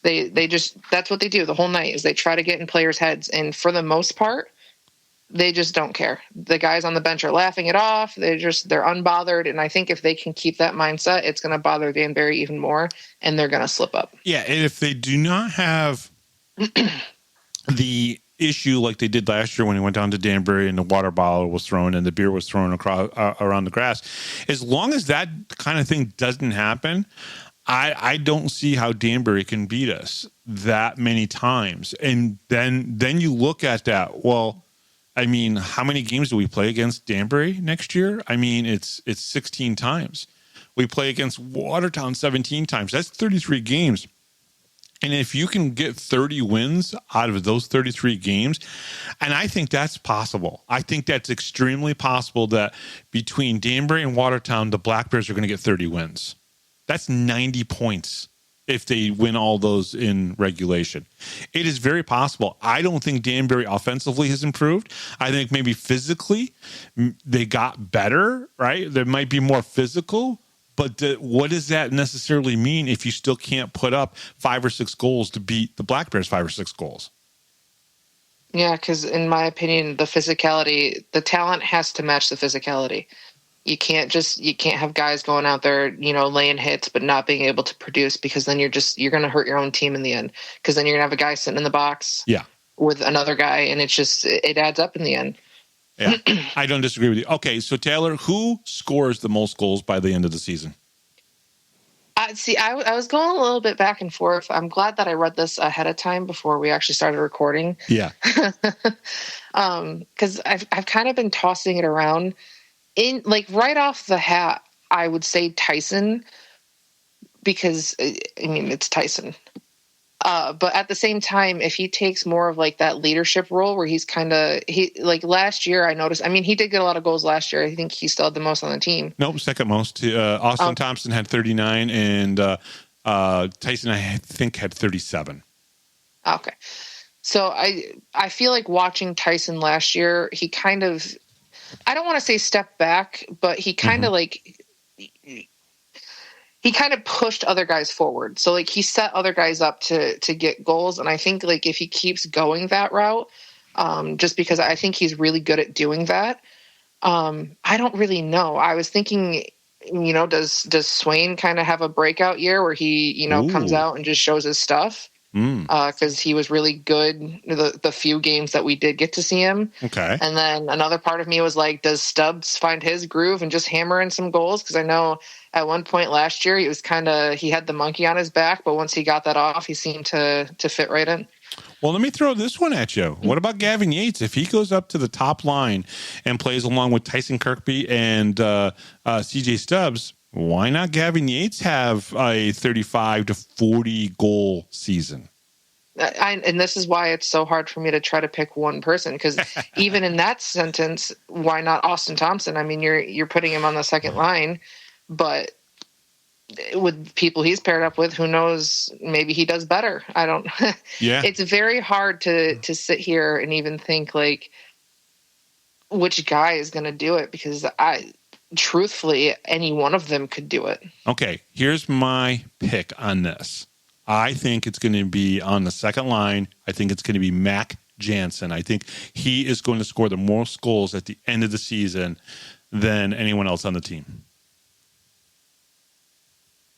They just, that's what they do the whole night, is they try to get in players' heads. And for the most part, they just don't care. The guys on the bench are laughing it off. They're unbothered. And I think if they can keep that mindset, it's going to bother Danbury even more, and they're going to slip up. Yeah, and if they do not have the issue like they did last year when he went down to Danbury and the water bottle was thrown and the beer was thrown across around the grass, as long as that kind of thing doesn't happen, I don't see how Danbury can beat us that many times. And then you look at that. Well, I mean, how many games do we play against Danbury next year? I mean, it's 16 times. We play against Watertown 17 times. That's 33 games. And if you can get 30 wins out of those 33 games, and I think that's possible. I think that's extremely possible that between Danbury and Watertown, the Black Bears are going to get 30 wins. That's 90 points if they win all those in regulation. It is very possible. I don't think Danbury offensively has improved. I think maybe physically they got better, right? They might be more physical. But what does that necessarily mean if you still can't put up 5 or 6 goals to beat the Black Bears 5 or 6 goals? Yeah, because in my opinion, the physicality, the talent has to match the physicality. You can't have guys going out there, laying hits, but not being able to produce, because then you're going to hurt your own team in the end. Because then you're going to have a guy sitting in the box with another guy, and it adds up in the end. Yeah, I don't disagree with you. Okay, so Taylor, who scores the most goals by the end of the season? I was going a little bit back and forth. I'm glad that I read this ahead of time before we actually started recording. Yeah. Because I've kind of been tossing it around. In right off the hat, I would say Tyson, because it's Tyson. But at the same time, if he takes more of that leadership role where he's last year, I noticed, he did get a lot of goals last year. I think he still had the most on the team. Nope, second most. Austin Thompson had 39 and Tyson, I think, had 37. Okay. So I feel like watching Tyson last year, he kind of, I don't want to say step back, but he kind of he kind of pushed other guys forward. So he set other guys up to get goals. And I think if he keeps going that route, just because I think he's really good at doing that. I don't really know. I was thinking, does Swain kind of have a breakout year where he, comes out and just shows his stuff? Because he was really good the few games that we did get to see him. Okay. And then another part of me was does Stubbs find his groove and just hammer in some goals? Because I know at one point last year he had the monkey on his back, but once he got that off, he seemed to fit right in. Well, let me throw this one at you. What about Gavin Yates? If he goes up to the top line and plays along with Tyson Kirkby and CJ Stubbs, why not Gavin Yates have a 35 to 40 goal season? And this is why it's so hard for me to try to pick one person, because even in that sentence, why not Austin Thompson? You're putting him on the second line, but with people he's paired up with, who knows? Maybe he does better. I don't. Yeah, it's very hard to sit here and even think which guy is going to do it, because truthfully, any one of them could do it. Okay, here's my pick on this. I think it's going to be on the second line. I think it's going to be Mac Jansen. I think he is going to score the most goals at the end of the season than anyone else on the team.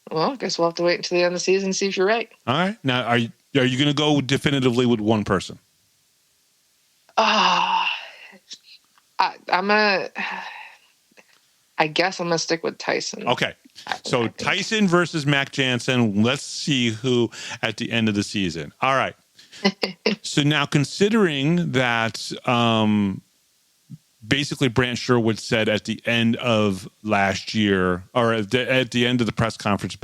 Well, I guess we'll have to wait until the end of the season and see if you're right. All right. Now, are you going to go definitively with one person? I guess I'm going to stick with Tyson. Okay. So Tyson versus Mac Jansen. Let's see who at the end of the season. All right. So now, considering that basically Brant Sherwood said at the end of last year, or at the end of the press conference,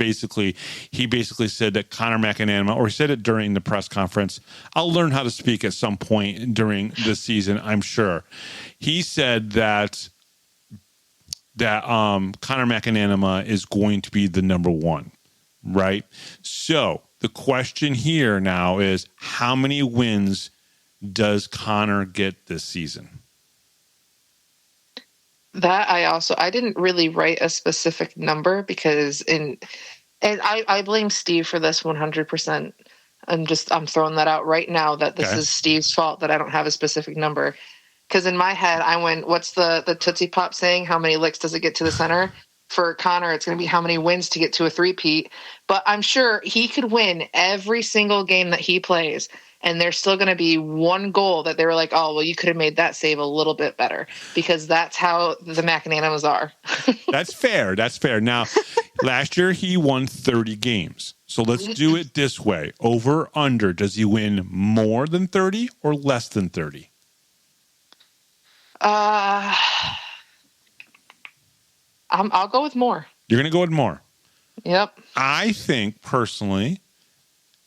he basically said that Connor McAnama, or he said it during the press conference, I'll learn how to speak at some point during the season, I'm sure. He said that Connor McAnama is going to be the number one, right? So the question here now is, how many wins does Connor get this season? That I didn't really write a specific number, because I blame Steve for this 100%. I'm throwing that out right now, that this is Steve's fault that I don't have a specific number. Because in my head, I went, what's the Tootsie Pop saying? How many licks does it get to the center? For Connor, it's going to be how many wins to get to a three-peat. But I'm sure he could win every single game that he plays, and there's still going to be one goal that they were like, oh, well, you could have made that save a little bit better, because that's how the McAnanimas are. That's fair. That's fair. Now, last year he won 30 games. So let's do it this way. Over, under. Does he win more than 30 or less than 30? I'll go with more. You're going to go with more. Yep. I think, personally,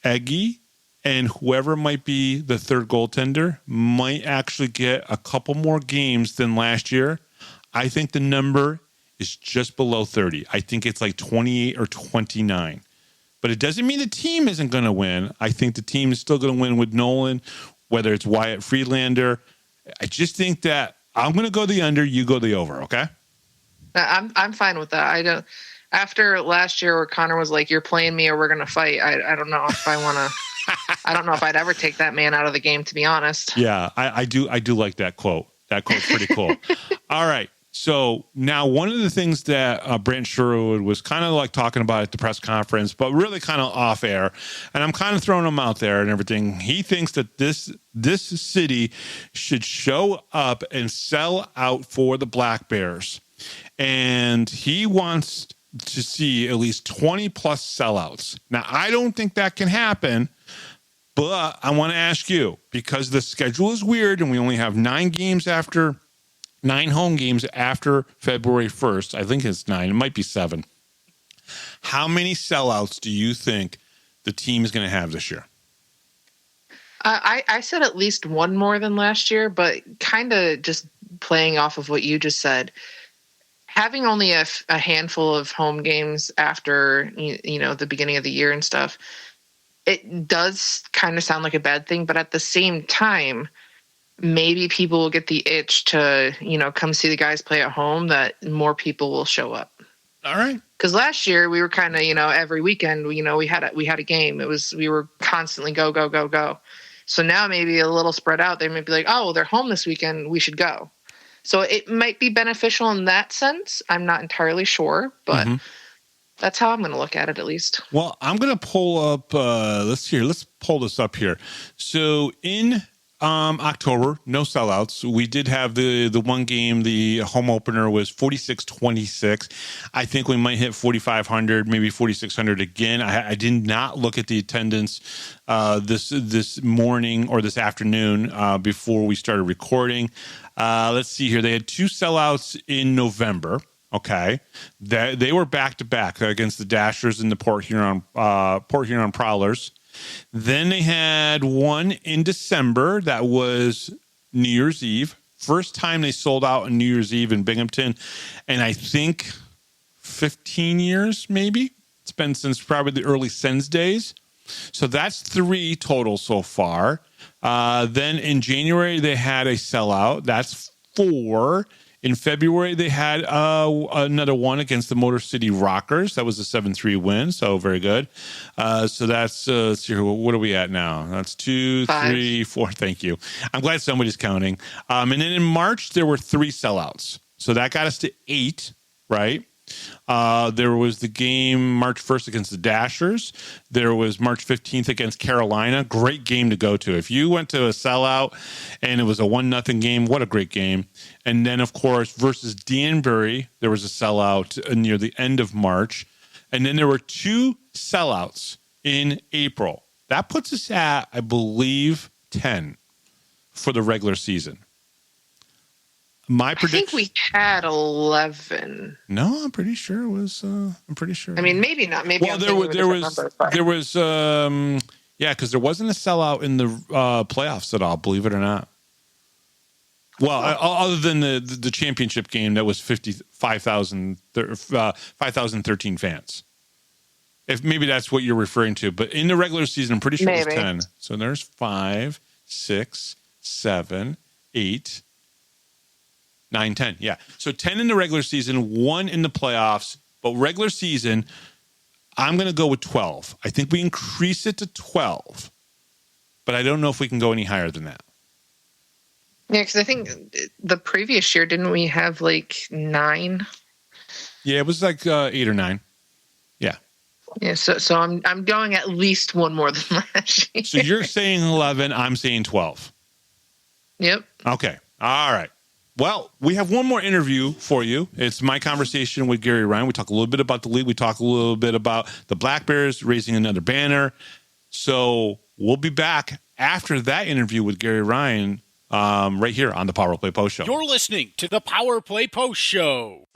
Eggy and whoever might be the third goaltender might actually get a couple more games than last year. I think the number is just below 30. I think it's like 28 or 29. But it doesn't mean the team isn't going to win. I think the team is still going to win with Nolan, whether it's Wyatt Friedlander. I just think that I'm going to go the under, you go the over, okay? I'm fine with that. I don't. After last year, where Connor was like, "You're playing me, or we're gonna fight." I don't know if I want to. I don't know if I'd ever take that man out of the game, to be honest. Yeah, I do like that quote. That quote's pretty cool. All right. So now one of the things that Brant Sherwood was kind of like talking about at the press conference, but really kind of off air, and I'm kind of throwing him out there and everything. He thinks that this city should show up and sell out for the Black Bears. And he wants to see at least 20 plus sellouts. Now, I don't think that can happen, but I want to ask you, because the schedule is weird and we only have 9 home games after February 1st. I think it's 9. It might be 7. How many sellouts do you think the team is going to have this year? I said at least one more than last year, but kind of just playing off of what you just said. Having only a handful of home games after, the beginning of the year and stuff, it does kind of sound like a bad thing. But at the same time, maybe people will get the itch to, come see the guys play at home, that more people will show up. All right. Because last year we were kind of, every weekend, we had a game. We were constantly go, go, go, go. So now maybe a little spread out. They might be like, oh, well, they're home this weekend, we should go. So it might be beneficial in that sense. I'm not entirely sure, but that's how I'm going to look at it, at least. Well, I'm going to pull up, let's pull this up here. So in October, no sellouts. We did have the one game, the home opener was 46-26. I think we might hit 4,500, maybe 4,600 again. I did not look at the attendance this morning or this afternoon before we started recording. Let's see here. They had 2 sellouts in November. Okay, they were back to back against the Dashers and the Port Huron Prowlers. Then they had one in December that was New Year's Eve. First time they sold out on New Year's Eve in Binghamton, and I think 15 years maybe. It's been since probably the early Sens days. So that's 3 total so far. Then in January, they had a sellout. That's 4. In February, they had another one against the Motor City Rockers. That was a 7-3 win, so very good. So that's, let's see, what are we at now? That's 2, 3, 4. Thank you. I'm glad somebody's counting. And then in March, there were 3 sellouts. So that got us to 8, right? There was the game March 1st against the Dashers. There was March 15th against Carolina. Great game to go to. If you went to a sellout and it was a 1-0 game, what a great game. And then, of course, versus Danbury, there was a sellout near the end of March. And then there were 2 sellouts in April. That puts us at, I believe, 10 for the regular season. My prediction. I think we had 11. No, I'm pretty sure it was. I'm pretty sure. I mean, maybe not. Maybe well, because there was there wasn't a sellout in the playoffs at all. Believe it or not. Well, other than the championship game that was 5,013 fans. If maybe that's what you're referring to, but in the regular season, I'm pretty sure it was 10. So there's 5, 6, 7, 8. 9, 10, yeah. So 10 in the regular season, 1 in the playoffs. But regular season, I'm going to go with 12. I think we increase it to 12. But I don't know if we can go any higher than that. Yeah, because I think the previous year, didn't we have like 9? Yeah, it was like 8 or 9. Yeah. Yeah, so I'm going at least one more than last year. So you're saying 11, I'm saying 12. Yep. Okay. All right. Well, we have one more interview for you. It's my conversation with Gary Ryan. We talk a little bit about the league. We talk a little bit about the Black Bears raising another banner. So we'll be back after that interview with Gary Ryan right here on the Power Play Post Show. You're listening to the Power Play Post Show.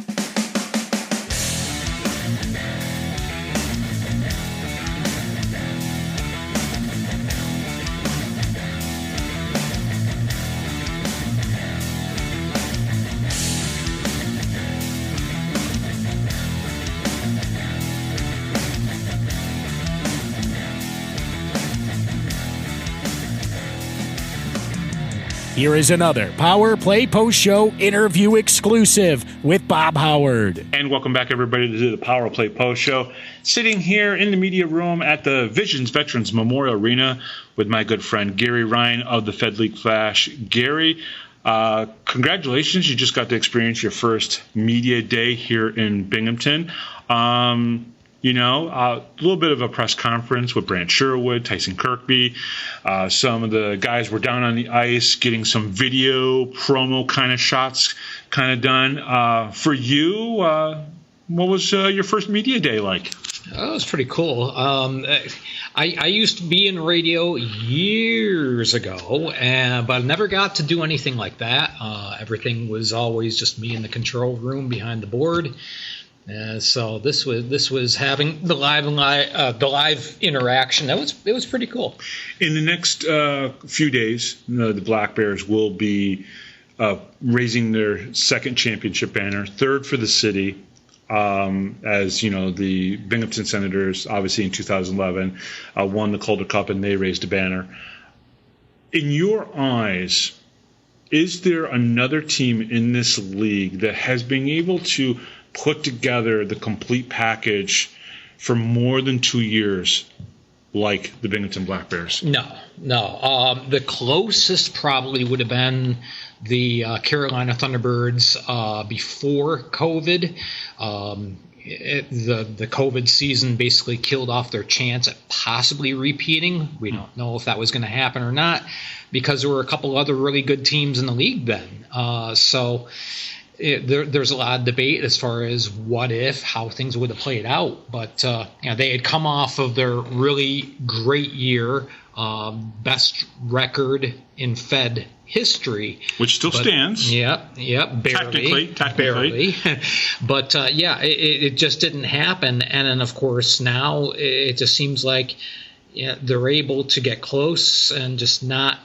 Here is another Power Play Post Show interview exclusive with Bob Howard. And welcome back, everybody, to the Power Play Post Show. Sitting here in the media room at the Visions Veterans Memorial Arena with my good friend Gary Ryan of the Fed League Flash. Gary, congratulations. You just got to experience your first media day here in Binghamton. A little bit of a press conference with Brant Sherwood, Tyson Kirkby. Some of the guys were down on the ice getting some video promo kind of shots kind of done. For you, what was your first media day like? Oh, it was pretty cool. I used to be in radio years ago, but I never got to do anything like that. Everything was always just me in the control room behind the board. So this was having the live interaction. It was pretty cool. In the next few days, the Black Bears will be raising their second championship banner, third for the city. As you know, the Binghamton Senators, obviously in 2011, won the Calder Cup and they raised a banner. In your eyes, is there another team in this league that has been able to put together the complete package for more than 2 years like the Binghamton Black Bears? No. The closest probably would have been the Carolina Thunderbirds before COVID. The COVID season basically killed off their chance at possibly repeating. We don't know if that was going to happen or not because there were a couple other really good teams in the league then. There's a lot of debate as far as what if, how things would have played out. But they had come off of their really great year, best record in Fed history. Which still stands. Yep, barely. Technically. But, it just didn't happen. And then, of course, now it just seems like they're able to get close and just not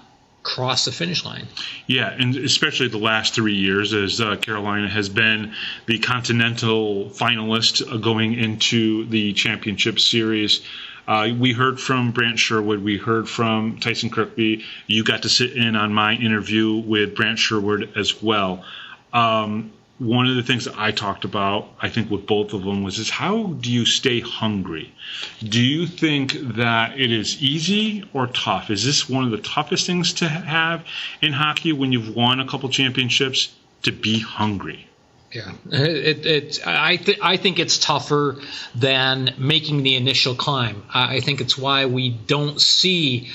cross the finish line. Yeah, and especially the last 3 years, as Carolina has been the Continental finalist going into the championship series. We heard from Brant Sherwood. We heard from Tyson Kirkby. You got to sit in on my interview with Brant Sherwood as well. One of the things that I talked about, I think with both of them, was how do you stay hungry? Do you think that it is easy or tough? Is this one of the toughest things to have in hockey when you've won a couple championships, to be hungry? Yeah, I think it's tougher than making the initial climb. I think it's why we don't see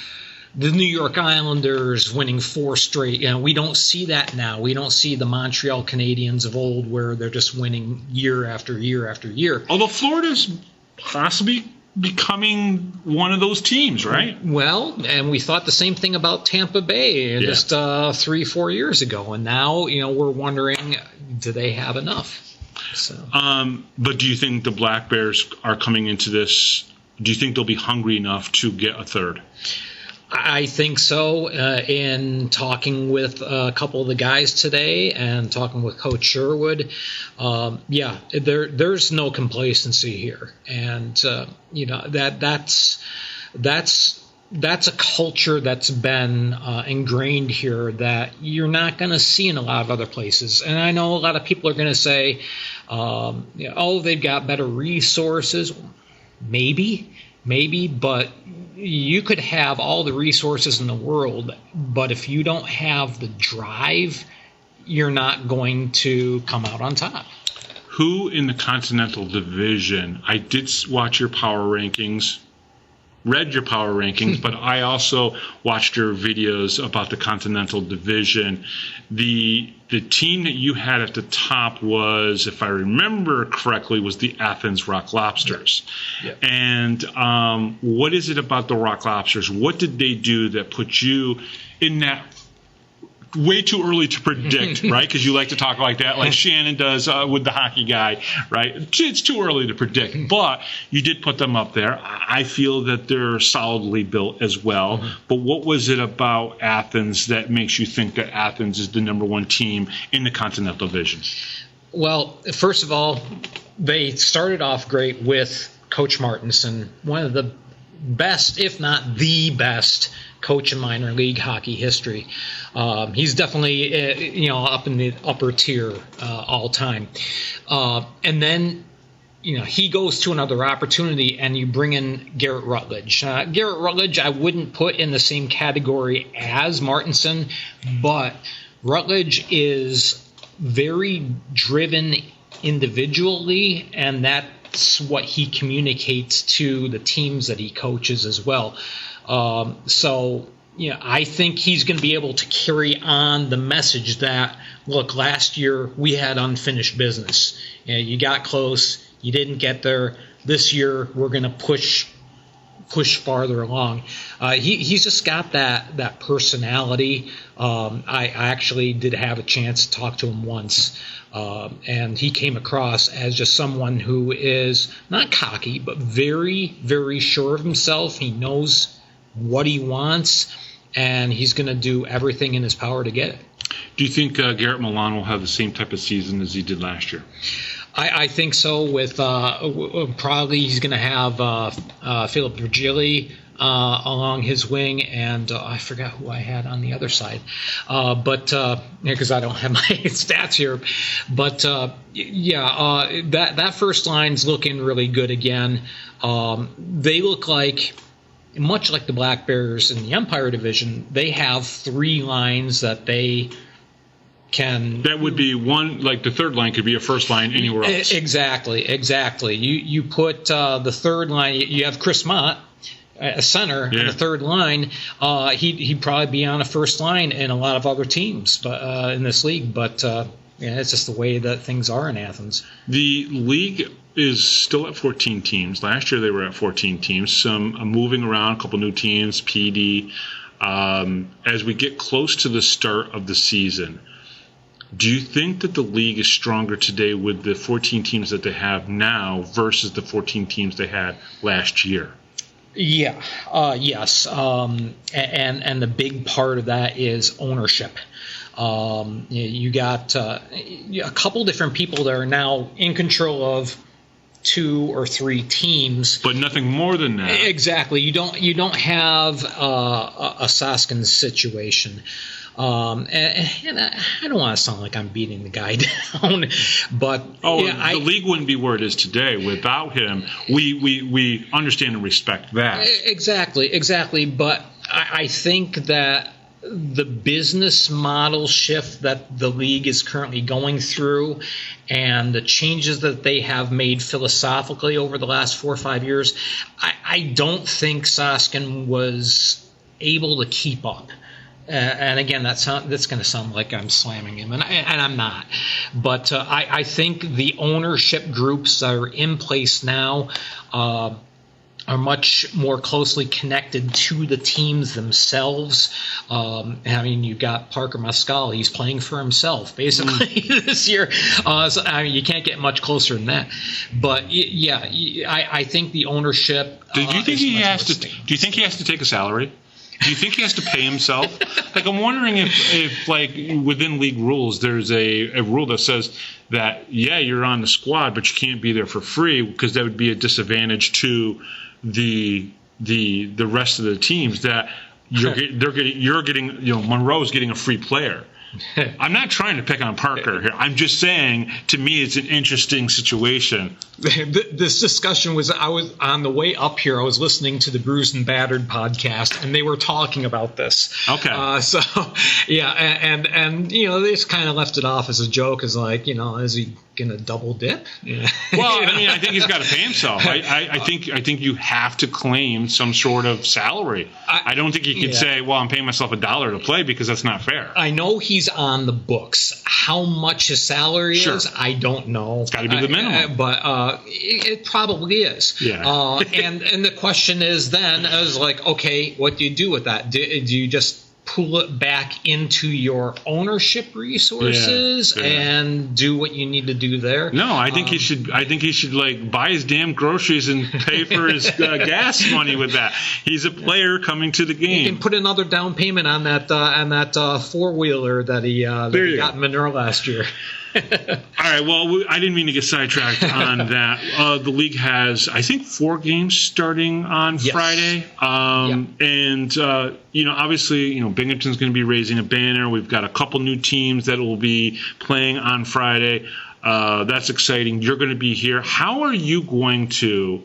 the New York Islanders winning 4 straight. We don't see that now. We don't see the Montreal Canadiens of old where they're just winning year after year after year. Although Florida's possibly becoming one of those teams, right? Well, and we thought the same thing about Tampa Bay just 3-4 years ago. And now, we're wondering, do they have enough? So. But do you think the Black Bears are coming into this, do you think they'll be hungry enough to get a third? I think so. In talking with a couple of the guys today and talking with Coach Sherwood, there's no complacency here, and that's a culture that's been ingrained here that you're not going to see in a lot of other places. And I know a lot of people are going to say, they've got better resources. Maybe, but you could have all the resources in the world, but if you don't have the drive, you're not going to come out on top. Who in the Continental Division? I did watch your power rankings, read your power rankings, but I also watched your videos about the Continental Division. The team that you had at the top was, if I remember correctly, was the Athens Rock Lobsters. Yep. And what is it about the Rock Lobsters? What did they do that put you in that way too early to predict, right? Because you like to talk like that, like Shannon does with the hockey guy, right? It's too early to predict, but you did put them up there. I feel that they're solidly built as well. Mm-hmm. But what was it about Athens that makes you think that Athens is the number one team in the Continental Division? Well, first of all, they started off great with Coach Martinson, one of the best, if not the best, coach in minor league hockey history. He's definitely up in the upper tier all time. And then he goes to another opportunity, and you bring in Garrett Rutledge. Garrett Rutledge I wouldn't put in the same category as Martinson, but Rutledge is very driven individually, and that's what he communicates to the teams that he coaches as well. So I think he's going to be able to carry on the message that, look, last year we had unfinished business. You got close, you didn't get there. This year we're going to push farther along. He's just got that personality. I actually did have a chance to talk to him once, and he came across as just someone who is not cocky, but very, very sure of himself. He knows what he wants, and he's going to do everything in his power to get it. Do you think Garrett Milan will have the same type of season as he did last year? I think so. With probably he's going to have Philip Virgili along his wing, and I forgot who I had on the other side, because I don't have my stats here. But that first line's looking really good again. They look like, much like the Black Bears in the Empire Division, they have three lines that they can. That would be one, like the third line could be a first line anywhere else. Exactly. You put the third line, you have Chris Mott, a center, on the third line. He'd probably be on a first line in a lot of other teams but in this league. But it's just the way that things are in Athens. The league is still at 14 teams. Last year they were at 14 teams. Some moving around, a couple new teams, PD. As we get close to the start of the season, do you think that the league is stronger today with the 14 teams that they have now versus the 14 teams they had last year? Yeah. Yes. And the big part of that is ownership. You got a couple different people that are now in control of 2 or 3 teams, but nothing more than that. Exactly. You don't have a Soskin situation. And I don't want to sound like I'm beating the guy down, but the league wouldn't be where it is today without him. We understand and respect that. Exactly. But I think that the business model shift that the league is currently going through and the changes that they have made philosophically over the last 4 or 5 years, I don't think Soskin was able to keep up. And again, that's going to sound like I'm slamming him, and I'm not. But I think the ownership groups that are in place now are much more closely connected to the teams themselves. You've got Parker Mascal. He's playing for himself, basically, this year. You can't get much closer than that. But, I think the ownership do you think he has to take a salary? Do you think he has to pay himself? I'm wondering if within league rules, there's a rule that says that, you're on the squad, but you can't be there for free, because that would be a disadvantage to the rest of the teams, that you're getting Monroe's getting a free player. I'm not trying to pick on Parker here. I'm just saying, to me, it's an interesting situation. This discussion I was on the way up here. I was listening to the Bruised and Battered podcast, and they were talking about this. Okay. So, yeah, and they just kind of left it off as a joke, as like, is he gonna double dip? Yeah. Well, I think he's got to pay himself. I think you have to claim some sort of salary. I don't think you could say, well, I'm paying myself $1 to play, because that's not fair. I know he's on the books. How much his salary is, I don't know. It's got to be the minimum. But it probably is. Yeah. And the question is then, I was like, okay, what do you do with that? Do you just pull it back into your ownership resources and do what you need to do there? No, I think he should. I think he should like buy his damn groceries and pay for his gas money with that. He's a player coming to the game. You can put another down payment on that 4-wheeler that he got in Monroe last year. All right. Well, I didn't mean to get sidetracked on that. The league has, I think, 4 games starting on Friday. And, obviously, Binghamton's going to be raising a banner. We've got a couple new teams that will be playing on Friday. That's exciting. You're going to be here. How are you going to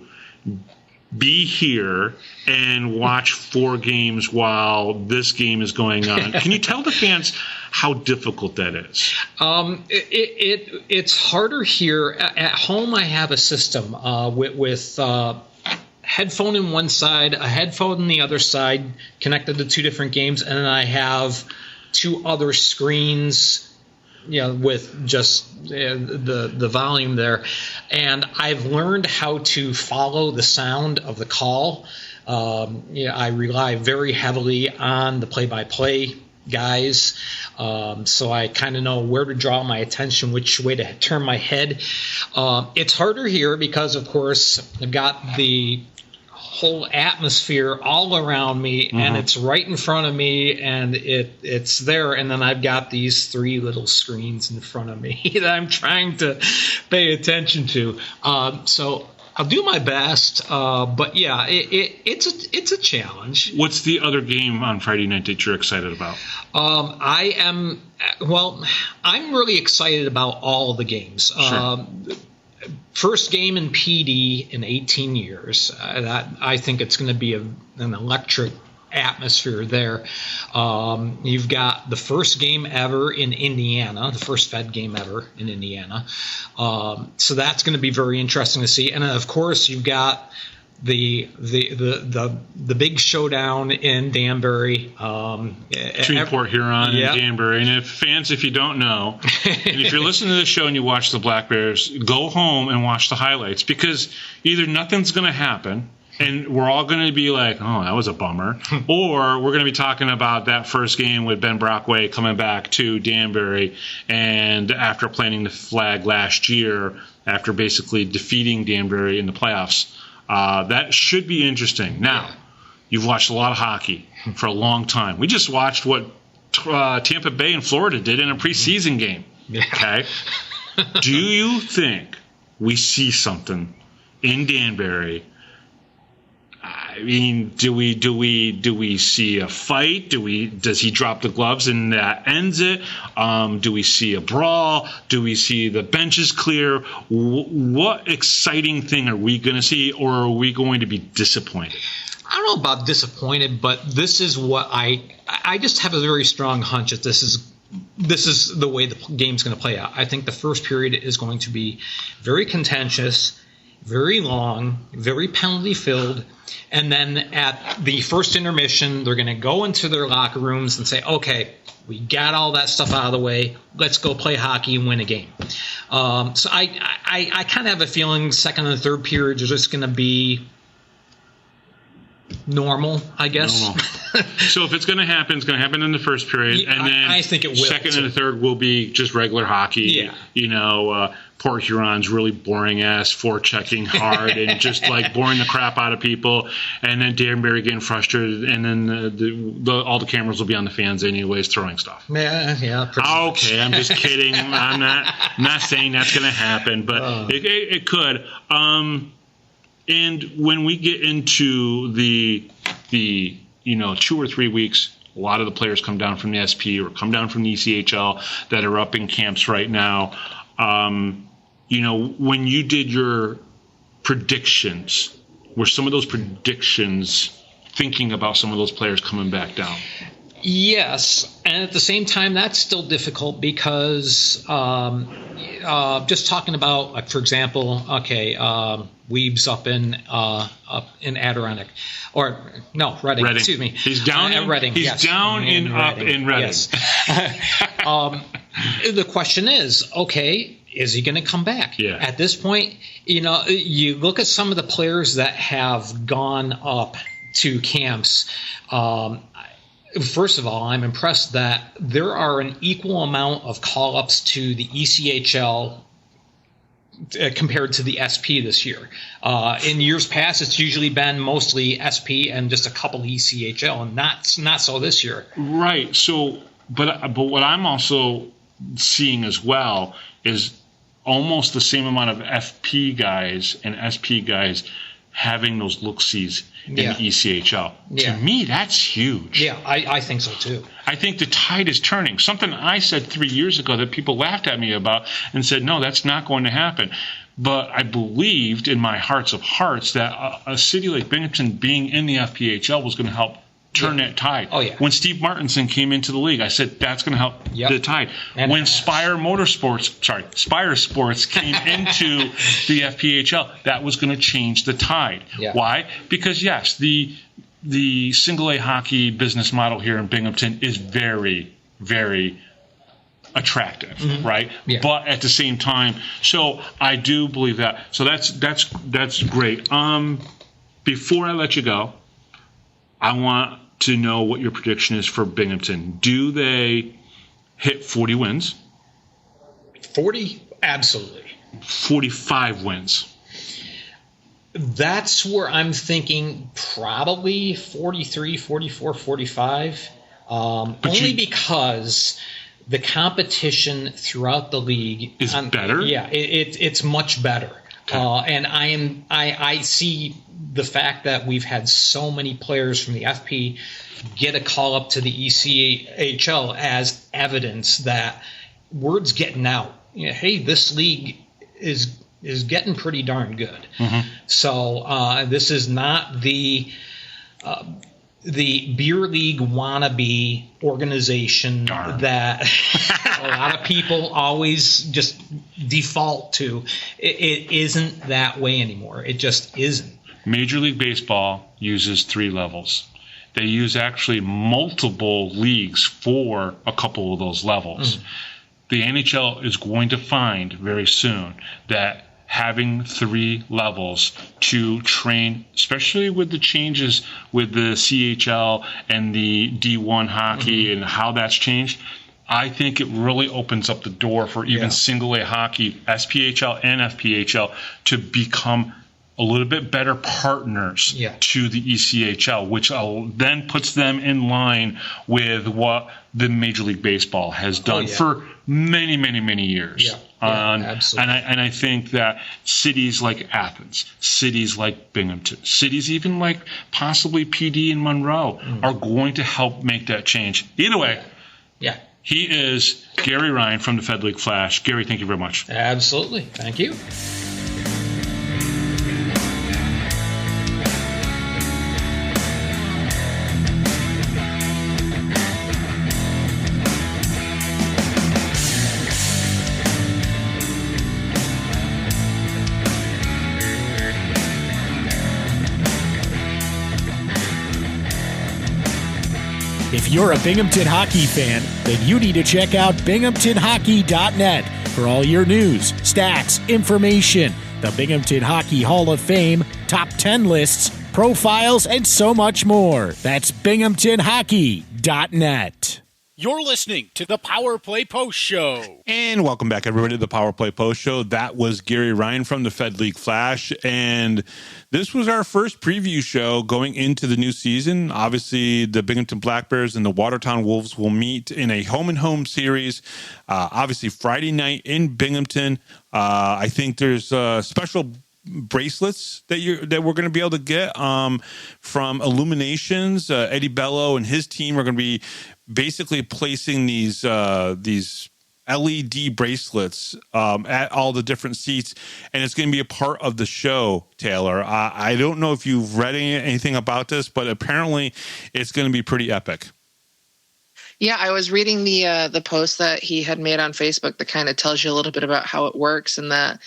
be here and watch 4 games while this game is going on? Can you tell the fans how difficult that is? It's harder here. At home, I have a system with headphone in one side, a headphone on the other side, connected to 2 different games, and then I have 2 other screens, with just the volume there. And I've learned how to follow the sound of the call. I rely very heavily on the play-by-play guys, so I kind of know where to draw my attention, which way to turn my head. It's harder here because, of course, I've got the whole atmosphere all around me, and it's right in front of me, and it's there, and then I've got these 3 little screens in front of me that I'm trying to pay attention to. So I'll do my best, but yeah, it's a challenge. What's the other game on Friday night that you're excited about? I'm really excited about all of the games. Sure. First game in PD in 18 years. I think it's going to be an electric atmosphere there. You've got the first game ever in Indiana, the first Fed game ever in Indiana. So that's going to be very interesting to see. And then, of course, you've got the big showdown in Danbury between Port Huron and Danbury. And if you don't know, and if you're listening to the show and you watch the Black Bears, go home and watch the highlights, because either nothing's going to happen and we're all going to be like, oh, that was a bummer, or we're going to be talking about that first game with Ben Brockway coming back to Danbury, and after planting the flag last year, after basically defeating Danbury in the playoffs. That should be interesting. Now, you've watched a lot of hockey for a long time. We just watched what Tampa Bay and Florida did in a preseason game. Okay? Do you think we see something in Danbury? I mean, do we see a fight? Does he drop the gloves and that ends it? Do we see a brawl? Do we see the benches clear? What exciting thing are we going to see, or are we going to be disappointed? I don't know about disappointed, but this is what I just have a very strong hunch that this is the way the game's going to play out. I think the first period is going to be very contentious, very long, very penalty-filled, and then at the first intermission, they're going to go into their locker rooms and say, okay, we got all that stuff out of the way. Let's go play hockey and win a game. So I kind of have a feeling second and third periods are just going to be normal, I guess. Normal. So if it's going to happen, it's going to happen in the first period, and then I think it will. Second and the third will be just regular hockey. Yeah. Port Huron's really boring ass forechecking hard and just like boring the crap out of people, and then Danbury getting frustrated, and then all the cameras will be on the fans anyways, throwing stuff. Yeah. Okay, I'm just kidding. I'm not saying that's going to happen, but it could. And when we get into the 2 or 3 weeks a lot of the players come down from the SP or come down from the ECHL that are up in camps right now. When you did your predictions, were some of those predictions thinking about some of those players coming back down? Yes, and at the same time, that's still difficult because just talking about, like, for example, Weeb's up in Adirondack, or no, Reading. Excuse me. He's down at Reading. He's yes. down in Reading. Yes. The question is, okay, is he going to come back? Yeah. At this point, you look at some of the players that have gone up to camps. First of all, I'm impressed that there are an equal amount of call-ups to the ECHL compared to the SP this year. In years past, it's usually been mostly SP and just a couple ECHL, and not so this year. Right. So, but what I'm also seeing as well is almost the same amount of FP guys and SP guys having those look-sees in the ECHL. Yeah. To me, that's huge. Yeah, I think so too. I think the tide is turning. Something I said 3 years ago that people laughed at me about and said, no, that's not going to happen. But I believed in my hearts of hearts that a city like Binghamton being in the FPHL was going to help turn that tide. Oh, yeah. When Steve Martinson came into the league, I said that's going to help the tide. And when Spire Sports came into the FPHL, that was going to change the tide. Yeah. Why? Because, yes, the single A hockey business model here in Binghamton is very, very attractive, right? Yeah. But at the same time, so I do believe that. So that's great. Before I let you go, I want to know what your prediction is for Binghamton. Do they hit 40 wins? 40? Absolutely. 45 wins? That's where I'm thinking probably 43, 44, 45. Because the competition throughout the league is better. Yeah, it's much better. Okay. And I see the fact that we've had so many players from the FP get a call up to the ECHL as evidence that word's getting out. Hey, this league is getting pretty darn good. Mm-hmm. So this is not the beer league wannabe organization that a lot of people always just default to. It isn't that way anymore. It just isn't. Major League Baseball uses 3 levels. They use actually multiple leagues for a couple of those levels. The NHL is going to find very soon that having 3 levels to train, especially with the changes with the CHL and the D1 hockey and how that's changed, I think it really opens up the door for even single A hockey, SPHL and FPHL, to become a little bit better partners to the ECHL, which then puts them in line with what the Major League Baseball has done for many, many, many years. Absolutely. And I think that cities like Athens, cities like Binghamton, cities even like possibly PD and Monroe are going to help make that change. Either way, he is Gary Ryan from the Fed League Flash. Gary, thank you very much. Absolutely. Thank you. If you're a Binghamton hockey fan, then you need to check out binghamtonhockey.net for all your news, stats, information, the Binghamton Hockey Hall of Fame, top 10 lists, profiles, and so much more. That's binghamtonhockey.net. You're listening to the Power Play Post Show. And welcome back, everybody, to the Power Play Post Show. That was Gary Ryan from the Fed League Flash. And this was our first preview show going into the new season. Obviously, the Binghamton Black Bears and the Watertown Wolves will meet in a home-and-home series. Obviously, Friday night in Binghamton. I think there's a special bracelets that we're going to be able to get from Illuminations. Eddie Bello and his team are going to be basically placing these LED bracelets at all the different seats, and it's going to be a part of the show, Taylor. I don't know if you've read anything about this, but apparently it's going to be pretty epic. Yeah, I was reading the post that he had made on Facebook that kind of tells you a little bit about how it works, and that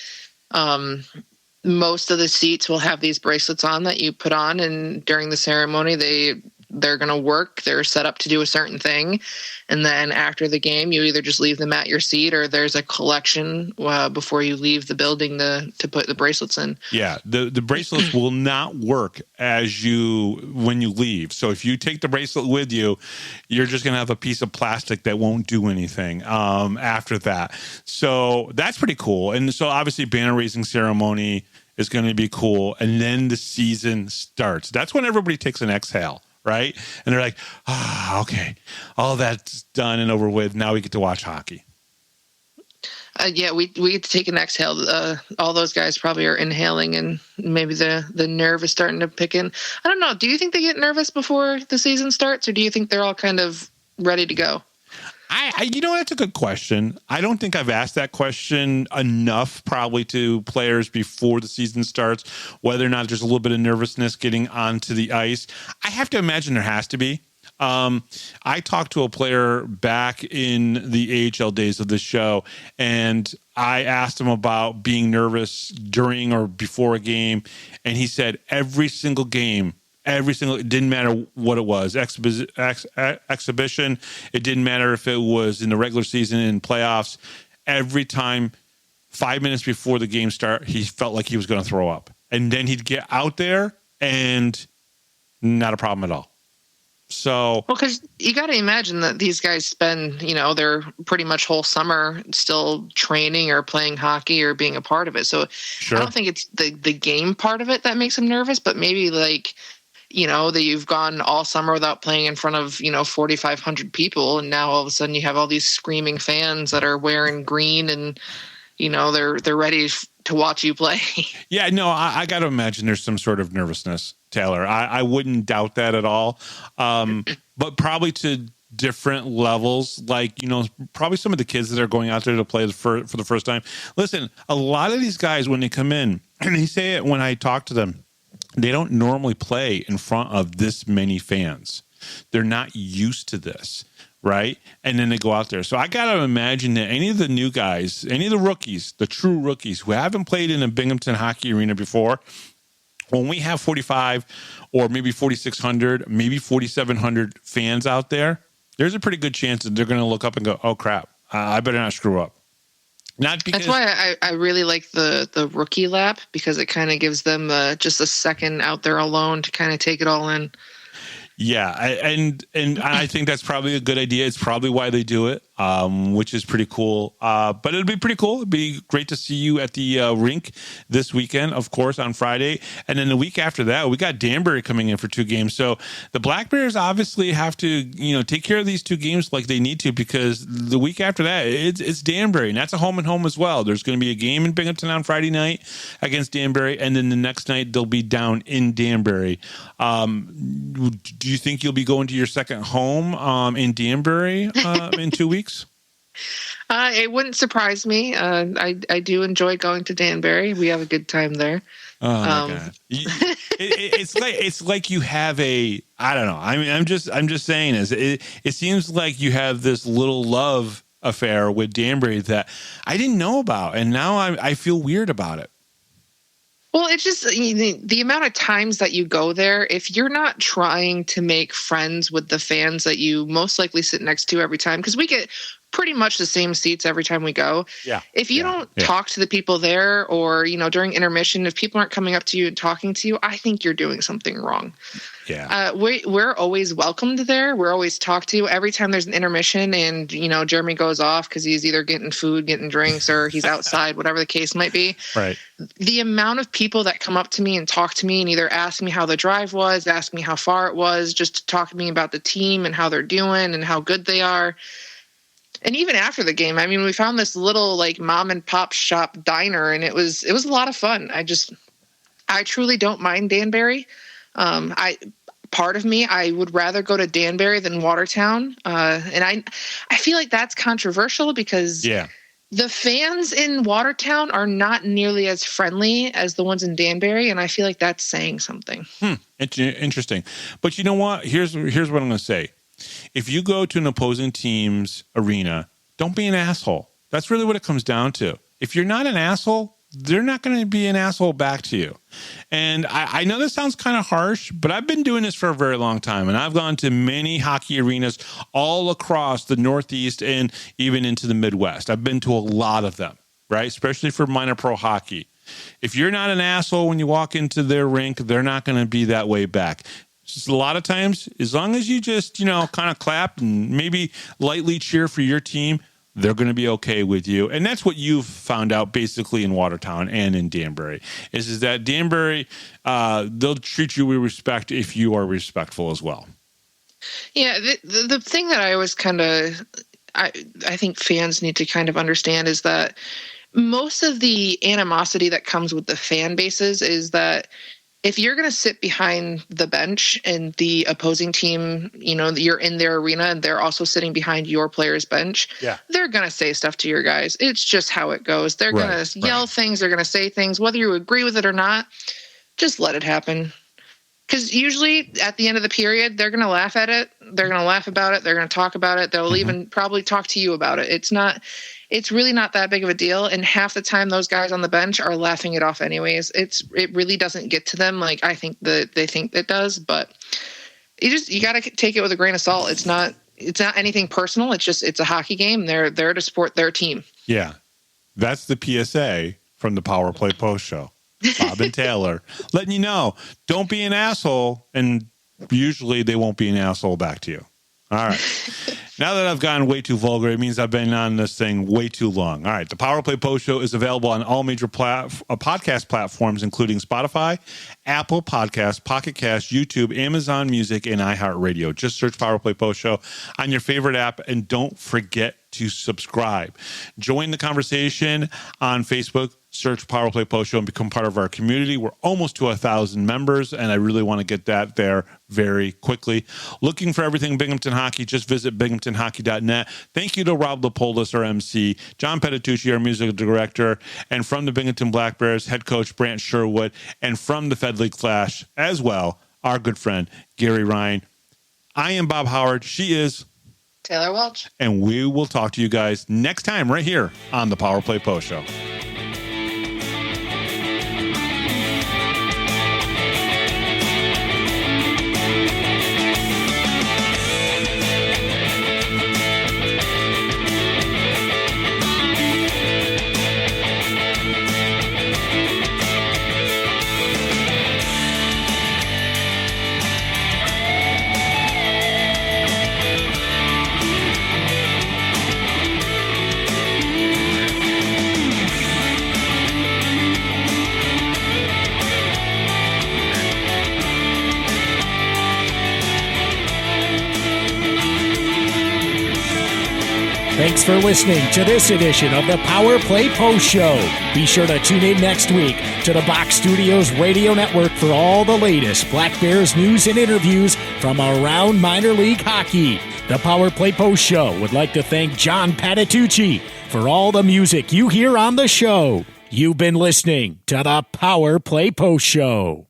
most of the seats will have these bracelets on that you put on, and during the ceremony they're going to work. They're set up to do a certain thing. And then after the game, you either just leave them at your seat or there's a collection before you leave the building to put the bracelets in. Yeah, the bracelets will not work when you leave. So if you take the bracelet with you, you're just going to have a piece of plastic that won't do anything after that. So that's pretty cool. And so obviously banner raising ceremony is going to be cool. And then the season starts. That's when everybody takes an exhale. Right? And they're like, okay, all that's done and over with. Now we get to watch hockey. Yeah, we get to take an exhale. All those guys probably are inhaling, and maybe the nerve is starting to pick in. I don't know. Do you think they get nervous before the season starts, or do you think they're all kind of ready to go? That's a good question. I don't think I've asked that question enough probably to players before the season starts, whether or not there's a little bit of nervousness getting onto the ice. I have to imagine there has to be. I talked to a player back in the AHL days of the show, and I asked him about being nervous during or before a game, and he said every single game, it didn't matter what it was, exhibition. It didn't matter if it was in the regular season, in playoffs. Every time, 5 minutes before the game start, he felt like he was going to throw up. And then he'd get out there and not a problem at all. So, well, because you got to imagine that these guys spend, their pretty much whole summer still training or playing hockey or being a part of it. So sure. I don't think it's the game part of it that makes them nervous, but maybe that you've gone all summer without playing in front of, 4,500 people. And now all of a sudden you have all these screaming fans that are wearing green and, they're ready to watch you play. Yeah, no, I got to imagine there's some sort of nervousness, Taylor. I wouldn't doubt that at all. But probably to different levels, like, probably some of the kids that are going out there to play for the first time. Listen, a lot of these guys, when they come in, and they say it when I talk to them, they don't normally play in front of this many fans. They're not used to this, right? And then they go out there. So I got to imagine that any of the new guys, any of the rookies, the true rookies who haven't played in a Binghamton hockey arena before, when we have 45 or maybe 4,600, maybe 4,700 fans out there, there's a pretty good chance that they're going to look up and go, oh, crap, I better not screw up. Not because that's why I really like the rookie lap, because it kind of gives them just a second out there alone to kind of take it all in. Yeah, and I think that's probably a good idea. It's probably why they do it, which is pretty cool. But it'd be pretty cool. It'd be great to see you at the rink this weekend, of course, on Friday. And then the week after that, we got Danbury coming in for 2 games. So the Black Bears obviously have to, take care of these 2 games like they need to, because the week after that, it's Danbury, and that's a home and home as well. There's going to be a game in Binghamton on Friday night against Danbury, and then the next night they'll be down in Danbury. Do you think you'll be going to your second home in Danbury in 2 weeks? It wouldn't surprise me. I do enjoy going to Danbury. We have a good time there. Oh my God! It's like you have I don't know. I mean, I'm just saying this. It seems like you have this little love affair with Danbury that I didn't know about, and now I feel weird about it. Well, it's just the amount of times that you go there, if you're not trying to make friends with the fans that you most likely sit next to every time, because we get pretty much the same seats every time we go. Yeah. If you don't talk to the people there, or, during intermission, if people aren't coming up to you and talking to you, I think you're doing something wrong. Yeah. We're always welcomed there. We're always talked to every time there's an intermission, and, Jeremy goes off because he's either getting food, getting drinks, or he's outside, whatever the case might be. Right. The amount of people that come up to me and talk to me and either ask me how the drive was, ask me how far it was, just to talk to me about the team and how they're doing and how good they are. And even after the game, I mean, we found this little mom and pop shop diner, and it was a lot of fun. I truly don't mind Danbury. Part of me, I would rather go to Danbury than Watertown. And I feel like that's controversial because the fans in Watertown are not nearly as friendly as the ones in Danbury. And I feel like that's saying something. Interesting. But you know what? Here's what I'm going to say. If you go to an opposing team's arena, don't be an asshole. That's really what it comes down to. If you're not an asshole, they're not going to be an asshole back to you. And I know this sounds kind of harsh, but I've been doing this for a very long time. And I've gone to many hockey arenas all across the Northeast and even into the Midwest. I've been to a lot of them, right? Especially for minor pro hockey. If you're not an asshole when you walk into their rink, they're not going to be that way back. Just a lot of times, as long as you just, kind of clap and maybe lightly cheer for your team, they're going to be okay with you. And that's what you've found out basically in Watertown and in Danbury, is that Danbury, they'll treat you with respect if you are respectful as well. Yeah, the thing that I always I think fans need to kind of understand is that most of the animosity that comes with the fan bases is that if you're going to sit behind the bench and the opposing team, you're in their arena and they're also sitting behind your player's bench, they're going to say stuff to your guys. It's just how it goes. They're going to yell things. They're going to say things, whether you agree with it or not, just let it happen. Because usually at the end of the period, they're going to laugh at it. They're going to laugh about it. They're going to talk about it. They'll even probably talk to you about it. It's really not that big of a deal. And half the time those guys on the bench are laughing it off anyways. It really doesn't get to them like I think that they think it does, but you got to take it with a grain of salt. It's not anything personal. It's a hockey game. They're there to support their team. Yeah. That's the PSA from the Power Play Post Show. Bob and Taylor letting you know, don't be an asshole. And usually they won't be an asshole back to you. All right. Now that I've gone way too vulgar, it means I've been on this thing way too long. All right. The Power Play Post Show is available on all major podcast platforms, including Spotify, Apple Podcasts, Pocket Cast, YouTube, Amazon Music, and iHeartRadio. Just search Power Play Post Show on your favorite app, and don't forget to subscribe. Join the conversation on Facebook. Search Power Play Post Show and become part of our community. We're almost to 1,000 members, and I really want to get that there very quickly. Looking for everything Binghamton Hockey, just visit binghamtonhockey.net. Thank you to Rob Leopoldos, our MC, John Petitucci, our music director, and from the Binghamton Black Bears, head coach Brant Sherwood, and from the Fed League Flash as well, our good friend Gary Ryan. I am Bob Howard. She is Taylor Welch. And we will talk to you guys next time right here on the Power Play Post Show. Thanks for listening to this edition of the Power Play Post Show. Be sure to tune in next week to the Box Studios Radio Network for all the latest Black Bears news and interviews from around minor league hockey. The Power Play Post Show would like to thank John Petitucci for all the music you hear on the show. You've been listening to the Power Play Post Show.